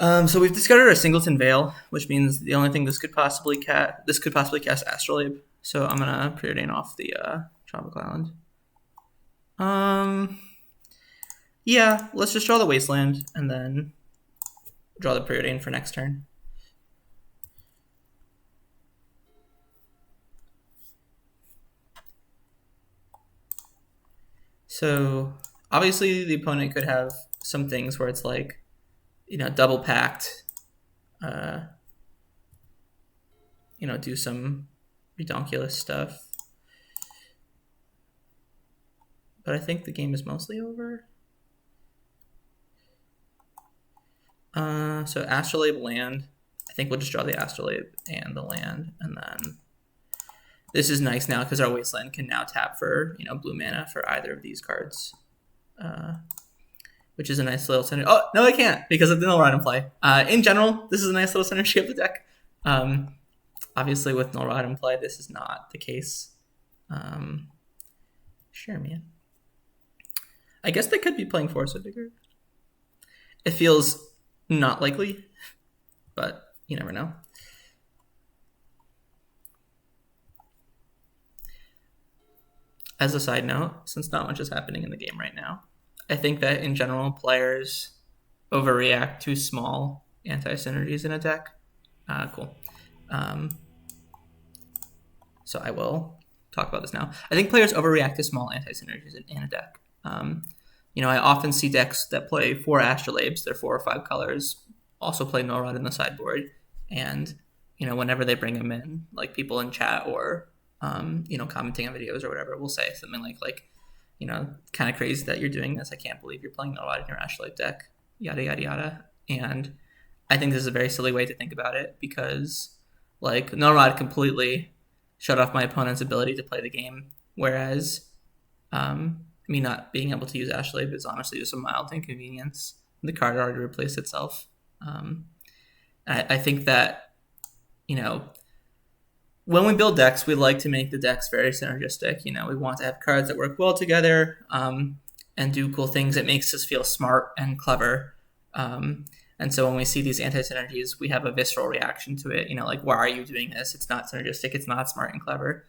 So we've discarded our Singleton Veil, which means the only thing this could possibly cast Astrolabe. So I'm gonna preordain off the Tropical Island. Yeah, let's just draw the Wasteland and then draw the preordain for next turn. So obviously the opponent could have some things where it's like, double packed, do some redonkulous stuff. But I think the game is mostly over. So Astrolabe land. I think we'll just draw the Astrolabe and the land, and then this is nice now because our Wasteland can now tap for blue mana for either of these cards, which is a nice little synergy. Oh no, I can't because of the Null Rod in play. In general, this is a nice little synergy of the deck. Obviously, with Null Rod in play, this is not the case. Sure, man. I guess they could be playing Force of Vigor. It feels not likely, but you never know. As a side note, since not much is happening in the game right now, I think that in general, players overreact to small anti-synergies in a deck. Cool. So I will talk about this now. I think players overreact to small anti-synergies in a deck. I often see decks that play 4 Astrolabes, they're 4 or 5 colors, also play Null Rod in the sideboard, and whenever they bring them in, like people in chat or commenting on videos or whatever, will say something like kind of crazy that you're doing this. I can't believe you're playing Null Rod in your Astrolabe deck, yada yada yada. And I think this is a very silly way to think about it because Null Rod completely shut off my opponent's ability to play the game, whereas me not being able to use Astrolabe is honestly just a mild inconvenience. The card already replaced itself. I think that, when we build decks, we like to make the decks very synergistic. We want to have cards that work well together and do cool things. It makes us feel smart and clever. And so when we see these anti-synergies, we have a visceral reaction to it. Why are you doing this? It's not synergistic. It's not smart and clever.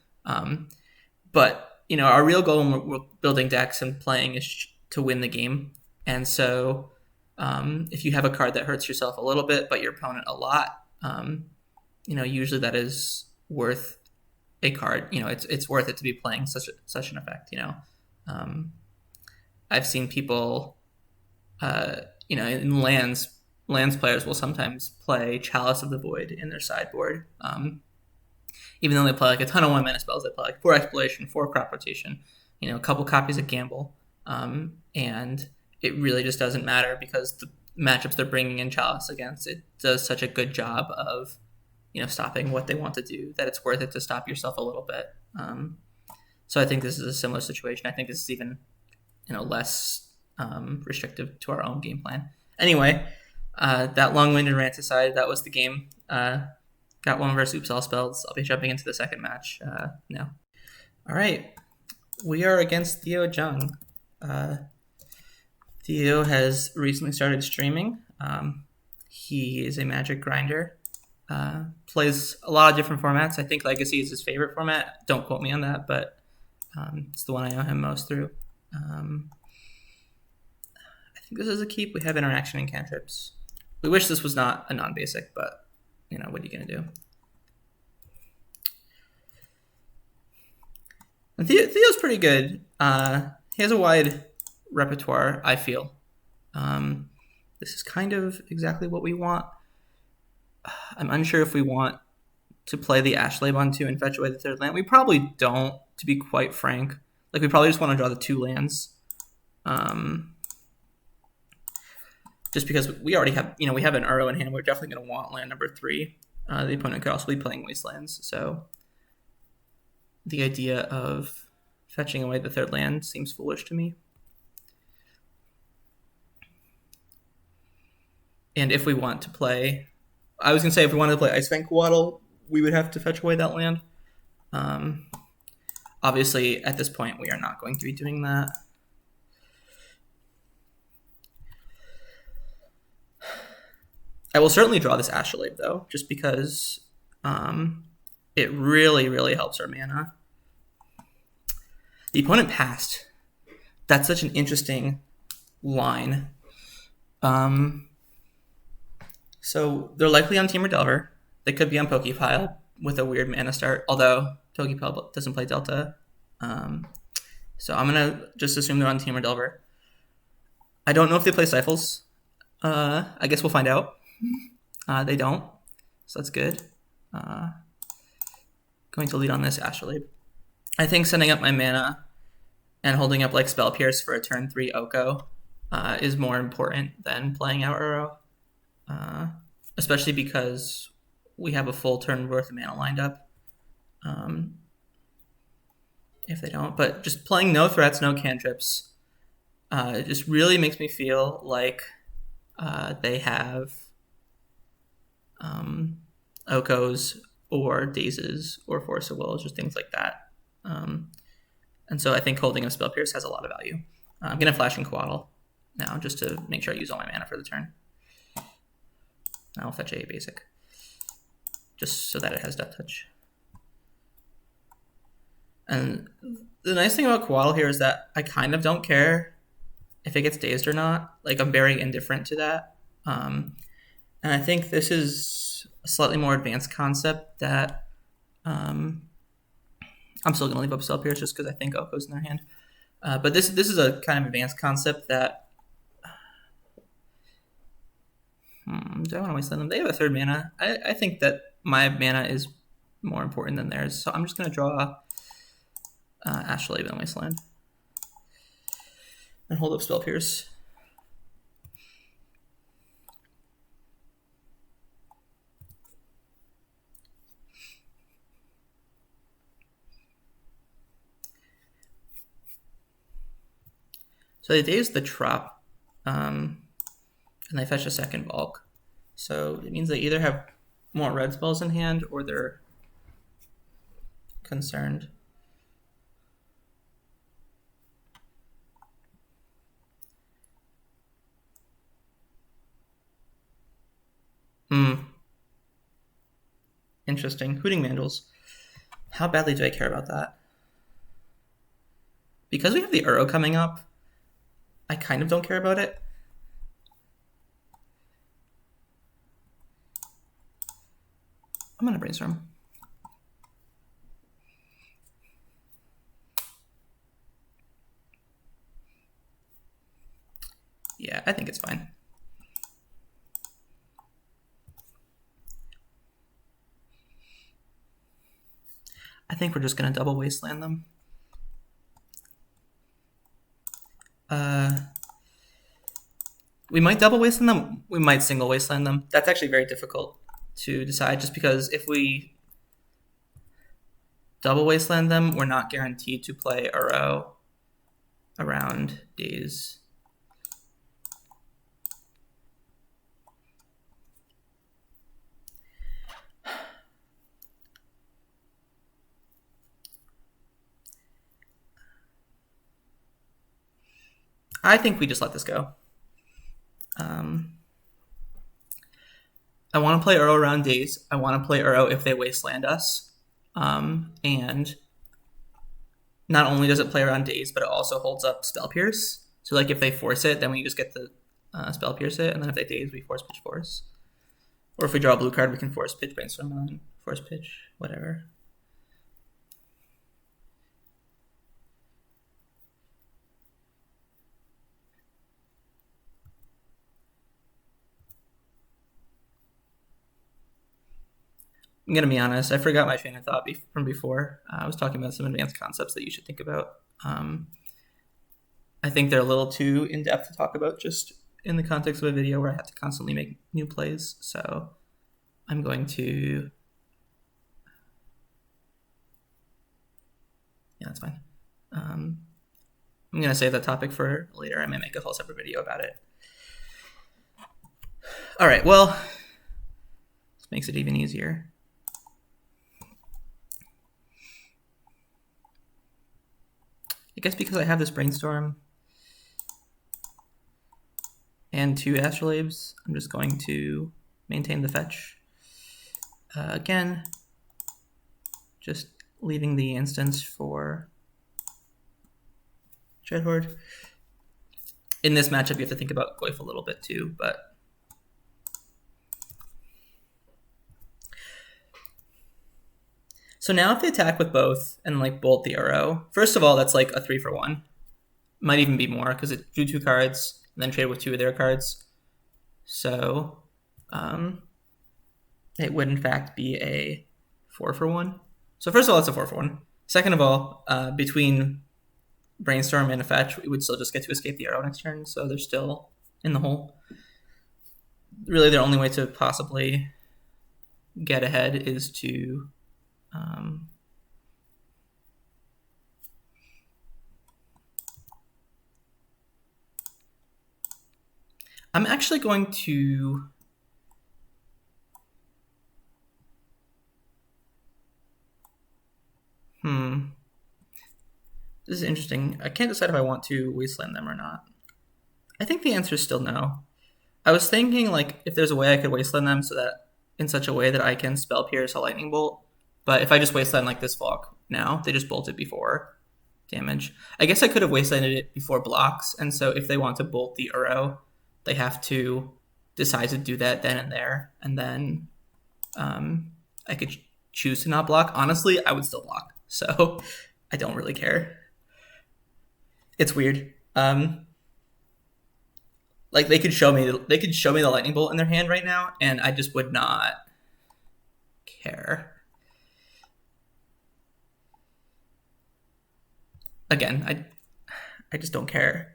But our real goal when we're building decks and playing is to win the game. And so if you have a card that hurts yourself a little bit, but your opponent a lot, usually that is worth a card. It's worth it to be playing such an effect. I've seen people, in lands players will sometimes play Chalice of the Void in their sideboard. Even though they play a ton of 1-mana spells, they play 4 Exploration, 4 Crop Rotation, a couple copies of Gamble, and it really just doesn't matter because the matchups they're bringing in Chalice against, it does such a good job of stopping what they want to do that it's worth it to stop yourself a little bit. So I think this is a similar situation. I think this is even less restrictive to our own game plan. Anyway, that long-winded rant aside, that was the game. Got one of our Oops All spells. I'll be jumping into the second match now. All right. We are against Theo Jung. Theo has recently started streaming. He is a Magic grinder. Plays a lot of different formats. I think Legacy is his favorite format. Don't quote me on that, but it's the one I know him most through. I think this is a keep. We have interaction and cantrips. We wish this was not a non-basic, but what are you going to do? And Theo's pretty good. He has a wide repertoire, I feel. This is kind of exactly what we want. I'm unsure if we want to play the Astrolabe on 2 and fetch away the 3rd land. We probably don't, to be quite frank. We probably just want to draw the 2 lands. Just because we already have, we have an Uro in hand. We're definitely going to want land number 3. The opponent could also be playing Wastelands. So the idea of fetching away the 3rd land seems foolish to me. And if we want to play... I was going to say if we wanted to play Ice Fang Coatl, we would have to fetch away that land. Obviously, at this point, we are not going to be doing that. I will certainly draw this Astrolabe, though, just because it really, really helps our mana. The opponent passed. That's such an interesting line. So they're likely on Temur Delver. They could be on Poképile with a weird mana start, although Poképile doesn't play Delta. So I'm gonna just assume they're on Tamer Delver. I don't know if they play Stifles. I guess we'll find out. They don't, so that's good. Going to lead on this Astrolabe. I think sending up my mana and holding up like Spell Pierce for a turn 3 Oko is more important than playing out Uro. Especially because we have a full turn worth of mana lined up. If they don't, but just playing no threats, no cantrips, it just really makes me feel like they have Okos or Dazes or Force of Will, just things like that. And so I think holding a Spell Pierce has a lot of value. I'm going to flash in Coatl now just to make sure I use all my mana for the turn. I'll fetch a basic just so that it has Death Touch. And the nice thing about Coatl here is that I kind of don't care if it gets dazed or not. Like, I'm very indifferent to that. And I think this is a slightly more advanced concept that I'm still going to leave up Spell Pierce just because I think Oko's in their hand. But this is a kind of advanced concept that... do I want to wasteland them? They have a 3rd mana. I think that my mana is more important than theirs. So I'm just going to draw Astrolabe and Wasteland. And hold up Spell Pierce. So they dazed the Trop, and they fetch a 2nd Bulk. So it means they either have more red spells in hand or they're concerned. Interesting. Hooting Mandals. How badly do I care about that? Because we have the Uro coming up, I kind of don't care about it. I'm going to brainstorm. Yeah, I think it's fine. I think we're just going to double wasteland them. We might double wasteland them. We might single wasteland them. That's actually very difficult to decide just because if we double wasteland them, we're not guaranteed to play Uro around days. I think we just let this go. I want to play Uro around days. I want to play Uro if they wasteland us. And not only does it play around days, but it also holds up Spell Pierce. So like if they force it, then we just get the Spell Pierce it. And then if they daze, we force pitch force. Or if we draw a blue card, we can force pitch brainstorm and then force pitch, whatever. I'm going to be honest, I forgot my train of thought from before. I was talking about some advanced concepts that you should think about. I think they're a little too in-depth to talk about just in the context of a video where I have to constantly make new plays. So I'm going to... Yeah, that's fine. I'm going to save that topic for later. I may make a whole separate video about it. All right, well, this makes it even easier. I guess because I have this brainstorm and 2 Astrolabes, I'm just going to maintain the fetch. Again, just leaving the instance for Dreadhorde. In this matchup, you have to think about Goyf a little bit too, but So now if they attack with both and like bolt the arrow, first of all, that's like a 3-for-1. Might even be more because it drew 2 cards and then traded with 2 of their cards. So it would in fact be a 4-for-1. So first of all, it's a 4-for-1. Second of all, between Brainstorm and a fetch, we would still just get to escape the arrow next turn, so they're still in the hole. Really, their only way to possibly get ahead is to I'm actually going to This is interesting. I can't decide if I want to wasteland them or not. I think the answer is still no. I was thinking like if there's a way I could wasteland them so that in such a way that I can spell pierce a lightning bolt. But if I just wasteland like this block now, they just bolted before damage. I guess I could have wastelanded it before blocks, and so if they want to bolt the arrow, they have to decide to do that then and there, and then I could choose to not block. Honestly, I would still block, so I don't really care. It's weird. Like they could show me the lightning bolt in their hand right now, and I just would not care. Again, I just don't care.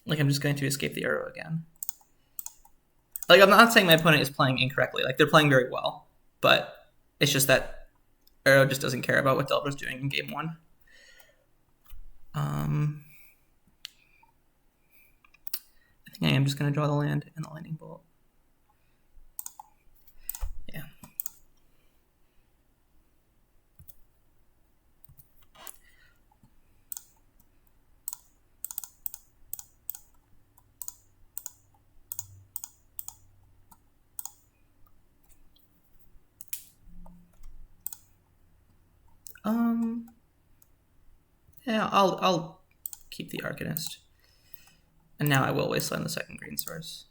Like I'm just going to escape the arrow again. Like I'm not saying my opponent is playing incorrectly. Like they're playing very well, but it's just that arrow just doesn't care about what Delver's doing in game 1. I think I am just going to draw the land and the lightning bolt. Yeah. Yeah, I'll keep the Arcanist. And now I will wasteland the second green source.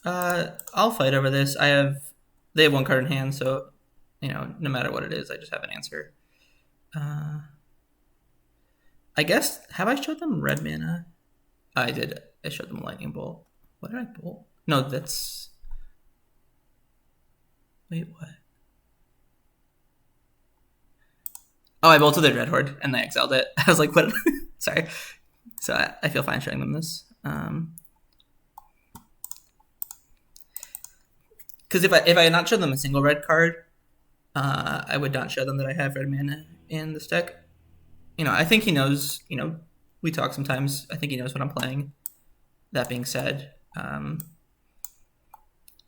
I'll fight over this. They have 1 card in hand, so no matter what it is, I just have an answer. I guess, have I showed them red mana? I did. I showed them a lightning bolt. What did I bolt? No, that's... Wait, what? Oh, I bolted the Red Horde, and they exiled it. I was like, what? Sorry. So I feel fine showing them this. Because if I had not shown them a single red card, I would not show them that I have red mana in this deck. I think he knows, we talk sometimes. I think he knows what I'm playing. That being said,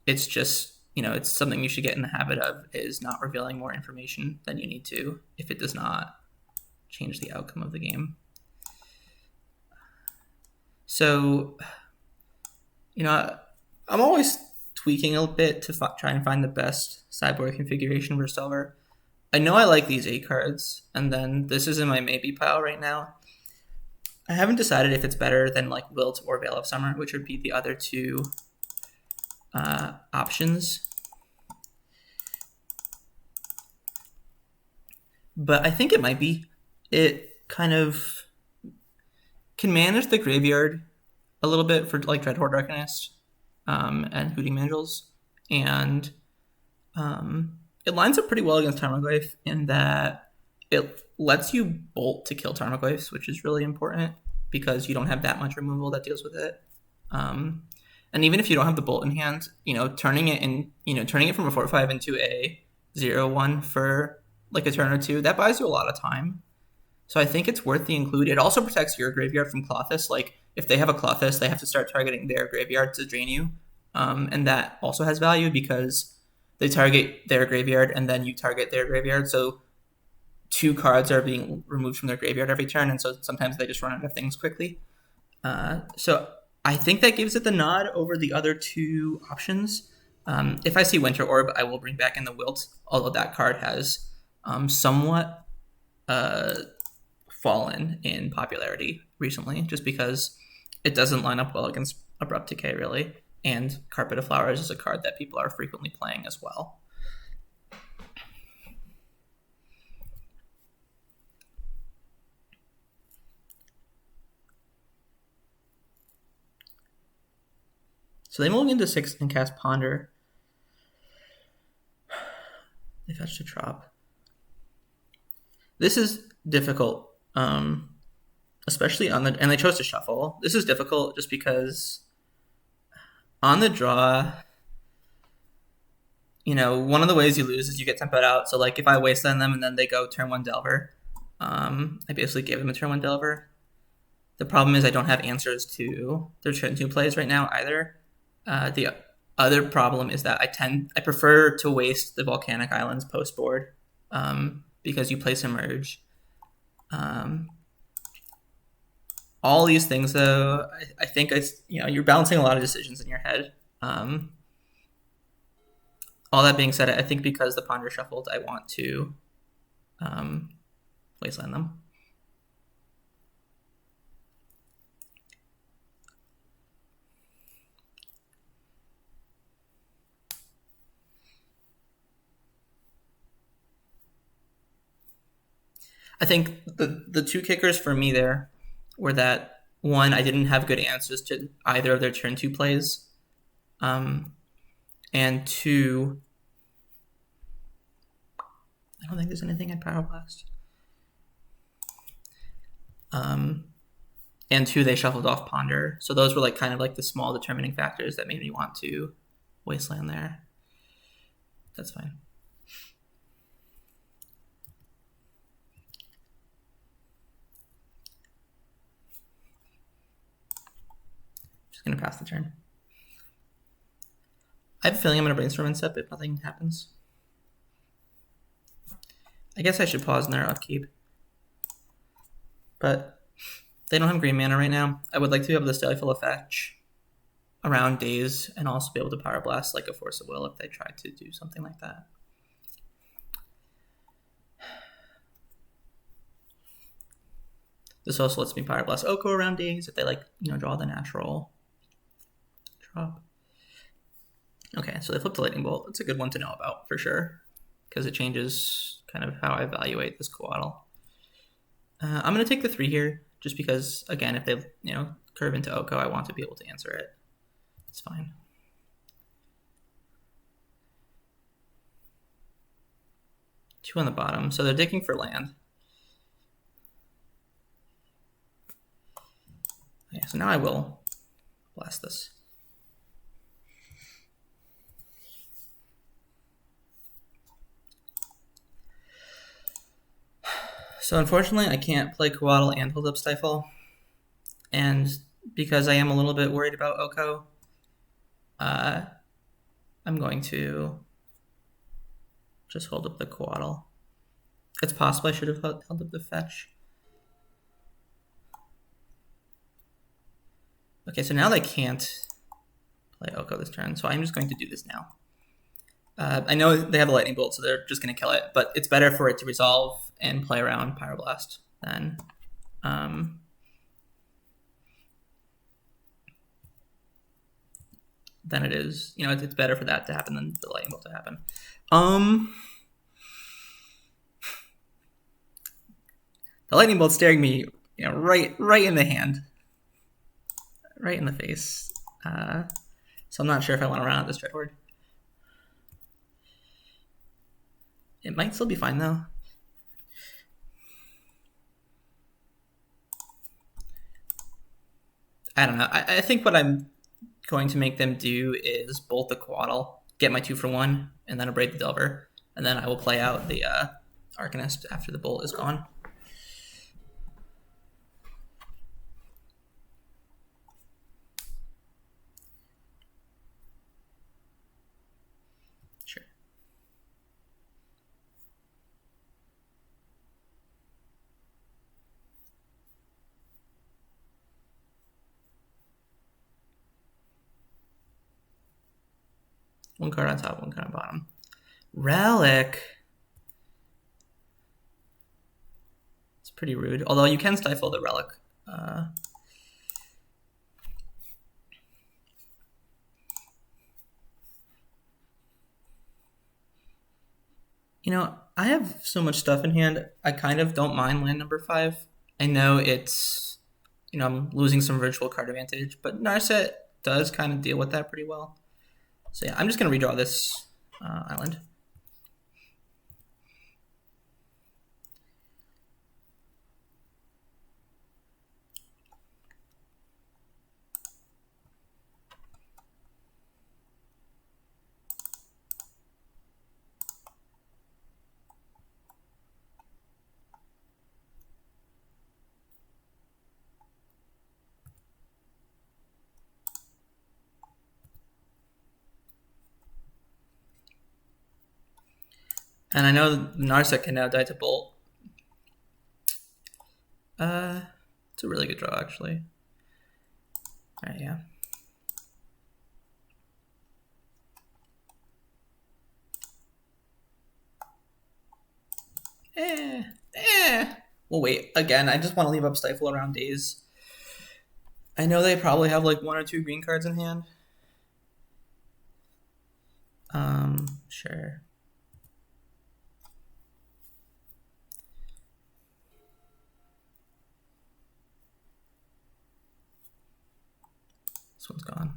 it's just, it's something you should get in the habit of, is not revealing more information than you need to if it does not change the outcome of the game. So, I'm always tweaking a bit to try and find the best sideboard configuration for Stifle. I know I like these 8 cards, and then this is in my maybe pile right now. I haven't decided if it's better than like Wilt or Veil of Summer, which would be the other 2 options. But I think it might be. It kind of can manage the graveyard a little bit for like Dread Horde Arcanist and Hooting Mandrels, and it lines up pretty well against Tarmogoyf in that it lets you bolt to kill Tarmogoyfs, which is really important because you don't have that much removal that deals with it. And even if you don't have the bolt in hand, turning it from a 4/5 into a 0/1 for like a turn or 2, that buys you a lot of time. So I think it's worth the include. It also protects your graveyard from Klothys. Like if they have a Klothys, they have to start targeting their graveyard to drain you. And that also has value because they target their graveyard and then you target their graveyard. So 2 cards are being removed from their graveyard every turn, and so sometimes they just run out of things quickly. So I think that gives it the nod over the other two options. If I see Winter Orb, I will bring back in the Wilt, although that card has somewhat fallen in popularity recently, just because it doesn't line up well against Abrupt Decay, really. And Carpet of Flowers is a card that people are frequently playing as well. So they move into 6 and cast Ponder. They fetched a drop. This is difficult, especially on the... And they chose to shuffle. This is difficult just because on the draw, you know, one of the ways you lose is you get tempoed out. So, like, if I wasteland them and then they go turn 1 Delver, I basically gave them a turn 1 Delver. The problem is I don't have answers to their turn 2 plays right now either. The other problem is that I prefer to waste the Volcanic Islands post board because you play Submerge. All these things, though, I think you're balancing a lot of decisions in your head. All that being said, I think because the Ponder shuffled, I want to wasteland them. I think the two kickers for me there were that, one, I didn't have good answers to either of their turn 2 plays. And two, I don't think there's anything in Power Blast. And two, they shuffled off Ponder. So those were like kind of like the small determining factors that made me want to wasteland there. That's fine. Just gonna pass the turn. I have a feeling I'm gonna brainstorm and step if nothing happens. I guess I should pause in their upkeep. But they don't have green mana right now. I would like to be able to Stifle a fetch around days and also be able to Power Blast like a Force of Will if they try to do something like that. This also lets me Power Blast Oko around days if they draw the natural drop. Okay, so they flipped the Lightning Bolt. It's a good one to know about for sure because it changes kind of how I evaluate this Coatl. I'm going to take the 3 here just because, again, if they curve into Oko, I want to be able to answer it. It's fine. Two on the bottom, so they're digging for land. Okay, so now I will blast this. So unfortunately, I can't play Coatl and hold up Stifle. And because I am a little bit worried about Oko, I'm going to just hold up the Coatl. It's possible I should have held up the fetch. Okay, so now they can't play Oko this turn, so I'm just going to do this now. I know they have a Lightning Bolt, so they're just going to kill it, but it's better for it to resolve and play around Pyroblast than it is. It's better for that to happen than the Lightning Bolt to happen. The Lightning Bolt's staring me, right in the hand, right in the face. So I'm not sure if I want to run out this Dreadhorde. It might still be fine, though. I don't know. I think what I'm going to make them do is bolt the Coatl, get my 2 for 1, and then abrade the Delver. And then I will play out the Arcanist after the bolt is gone. One card on top, one card on bottom. Relic. It's pretty rude. Although you can stifle the relic. You know, I have so much stuff in hand. I kind of don't mind land number 5. I know it's, you know, I'm losing some virtual card advantage, but Narset does kind of deal with that pretty well. So yeah, I'm just going to redraw this island. And I know Narset can now die to Bolt. It's a really good draw, actually. All right, yeah. Well, wait. Again, I just want to leave up Stifle around days. I know they probably have like 1 or 2 green cards in hand. Sure. This one's gone.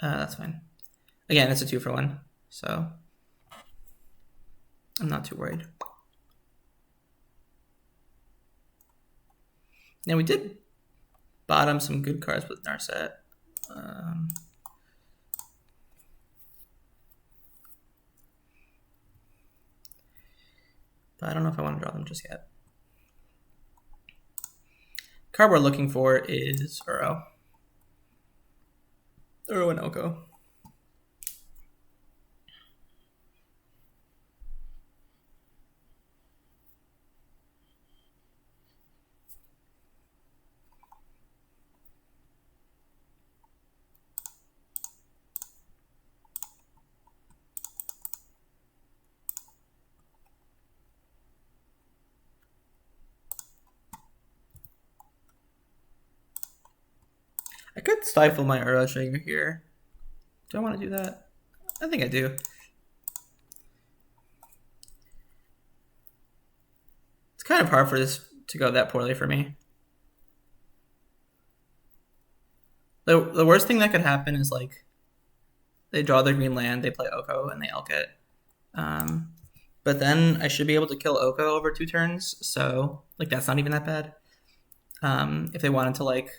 That's fine. Again, it's a 2 for 1, so I'm not too worried. Now we did bottom some good cards with Narset. But I don't know if I want to draw them just yet. Card we're looking for is Uro. Uro and Oko. I could stifle my Uro trigger here. Do I want to do that? I think I do. It's kind of hard for this to go that poorly for me. The worst thing that could happen is like they draw their green land, they play Oko, and they elk it. But then I should be able to kill Oko over 2 turns, so like that's not even that bad. If they wanted to like,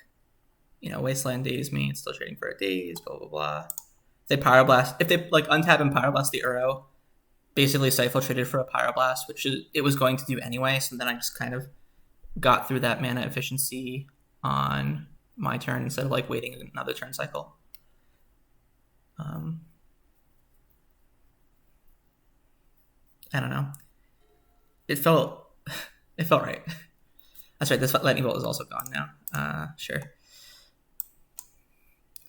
you know, Wasteland daze me, it's still trading for a daze, blah blah blah. They Pyroblast. If they like untap and Pyroblast the Uro, basically Stifle traded for a Pyroblast, which it was going to do anyway. So then I just kind of got through that mana efficiency on my turn instead of like waiting another turn cycle. I don't know. It felt right. That's right. This lightning bolt is also gone now. Sure.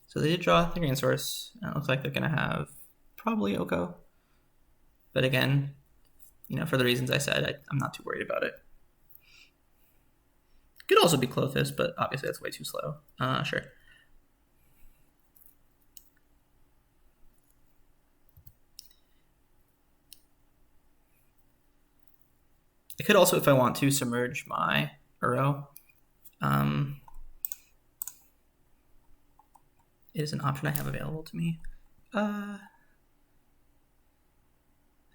So they did draw the green source. It looks like they're gonna have probably Oko. But again, you know, for the reasons I said, I'm not too worried about it. Could also be Clothis, but obviously that's way too slow. Sure. I could also, if I want to, submerge my Uro. It is an option I have available to me. I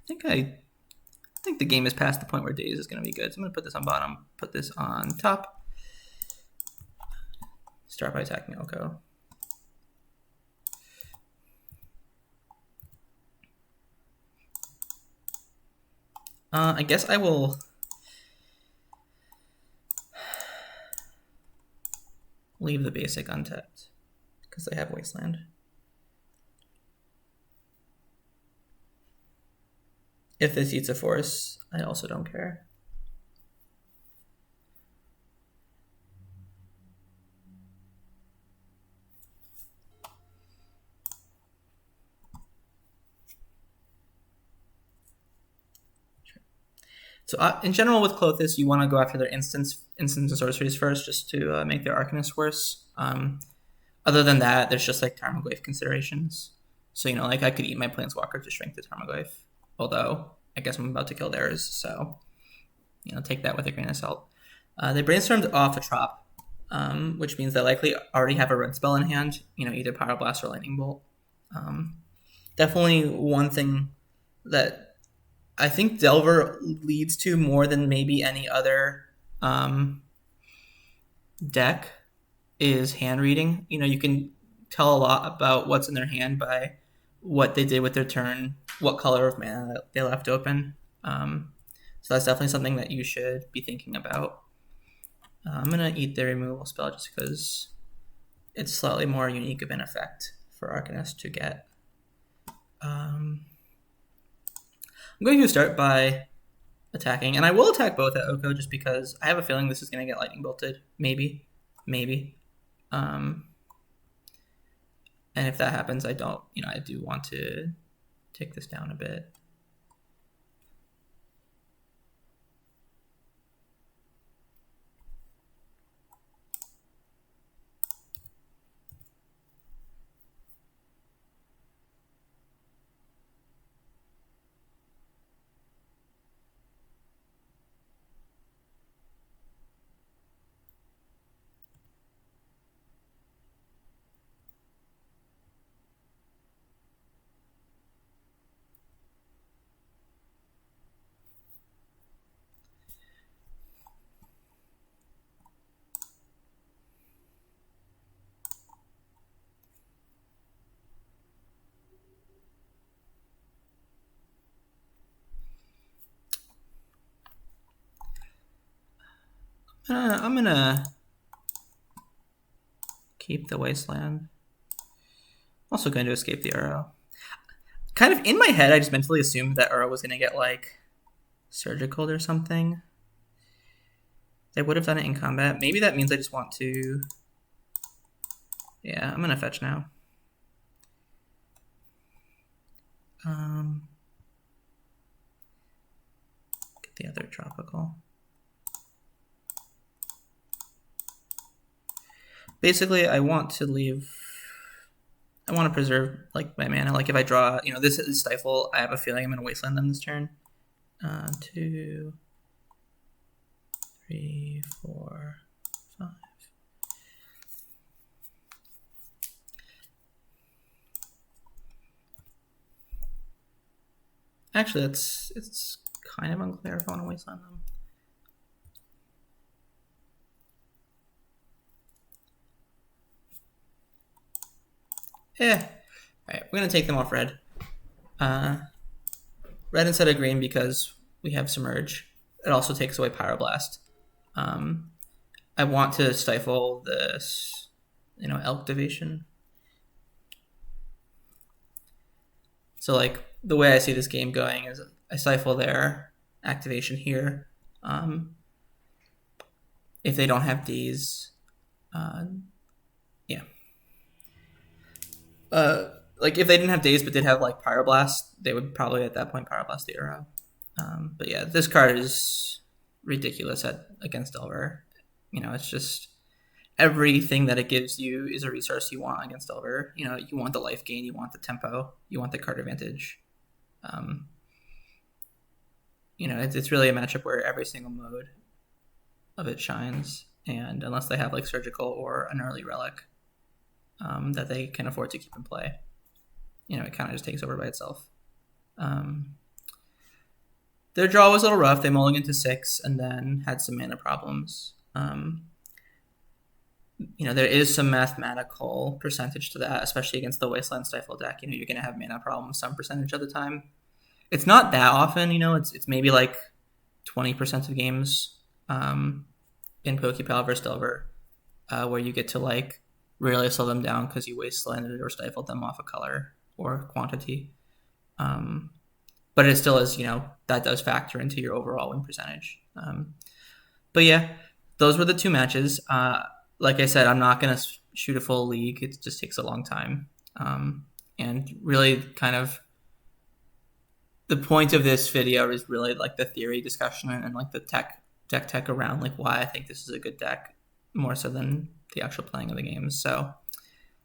think the game is past the point where daze is going to be good. So I'm going to put this on bottom, put this on top. Start by attacking Oko. I guess I will leave the basic untapped because they have Wasteland. If this eats a force, I also don't care. So in general, with Clothis, you want to go after their instants and sorceries first, just to make their Arcanist worse. Other than that, there's just like Tarmogoyf considerations. So like I could eat my Planeswalker to shrink the Tarmogoyf, although I guess I'm about to kill theirs, so take that with a grain of salt. They brainstormed off a Trop, which means they likely already have a red spell in hand. Either Power Blast or Lightning Bolt. Definitely one thing that I think Delver leads to more than maybe any other deck is hand reading. You can tell a lot about what's in their hand by what they did with their turn, what color of mana they left open. So that's definitely something that you should be thinking about. I'm going to eat the removal spell just because it's slightly more unique of an effect for Arcanist to get. I'm going to start by attacking, and I will attack both at Oko just because I have a feeling this is going to get lightning bolted. Maybe. And if that happens, I do want to take this down a bit. I'm gonna keep the Wasteland. Also going to escape the Uro. Kind of in my head, I just mentally assumed that Uro was gonna get like Surgical or something. They would have done it in combat. Maybe that means I just want to. Yeah, I'm gonna fetch now. Get the other tropical. Basically, I want to preserve like my mana. Like if I draw, this is Stifle. I have a feeling I'm gonna Wasteland them this turn. 2, 3, 4, 5. Actually, it's kind of unclear if I want to Wasteland them. Yeah. Alright, we're going to take them off red. Red instead of green because we have Submerge. It also takes away Pyroblast. I want to stifle this, Electivation. So, like, the way I see this game going is I stifle their activation here. If they don't have D's, yeah. Like if they didn't have Daze but did have like Pyroblast, they would probably at that point Pyroblast the Uro. But yeah, this card is ridiculous against Delver. It's just everything that it gives you is a resource you want against Delver. You want the life gain, you want the tempo, you want the card advantage. It's really a matchup where every single mode of it shines, and unless they have like Surgical or an early Relic that they can afford to keep in play, it kind of just takes over by itself. Their draw was a little rough. They mulliganed to 6 and then had some mana problems. There is some mathematical percentage to that, especially against the Wasteland Stifle deck. You're going to have mana problems some percentage of the time. It's not that often, it's maybe like 20% of games in Poképile versus Delver where you get to like really slow them down because you Wastelanded or stifled them off a color or quantity. But it still is, that does factor into your overall win percentage. But yeah, those were the two matches. Like I said, I'm not going to shoot a full league. It just takes a long time. And really kind of the point of this video is really like the theory discussion and like the tech around like why I think this is a good deck more so than the actual playing of the games. So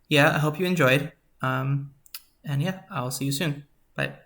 yeah, I hope you enjoyed. And yeah, I'll see you soon. Bye.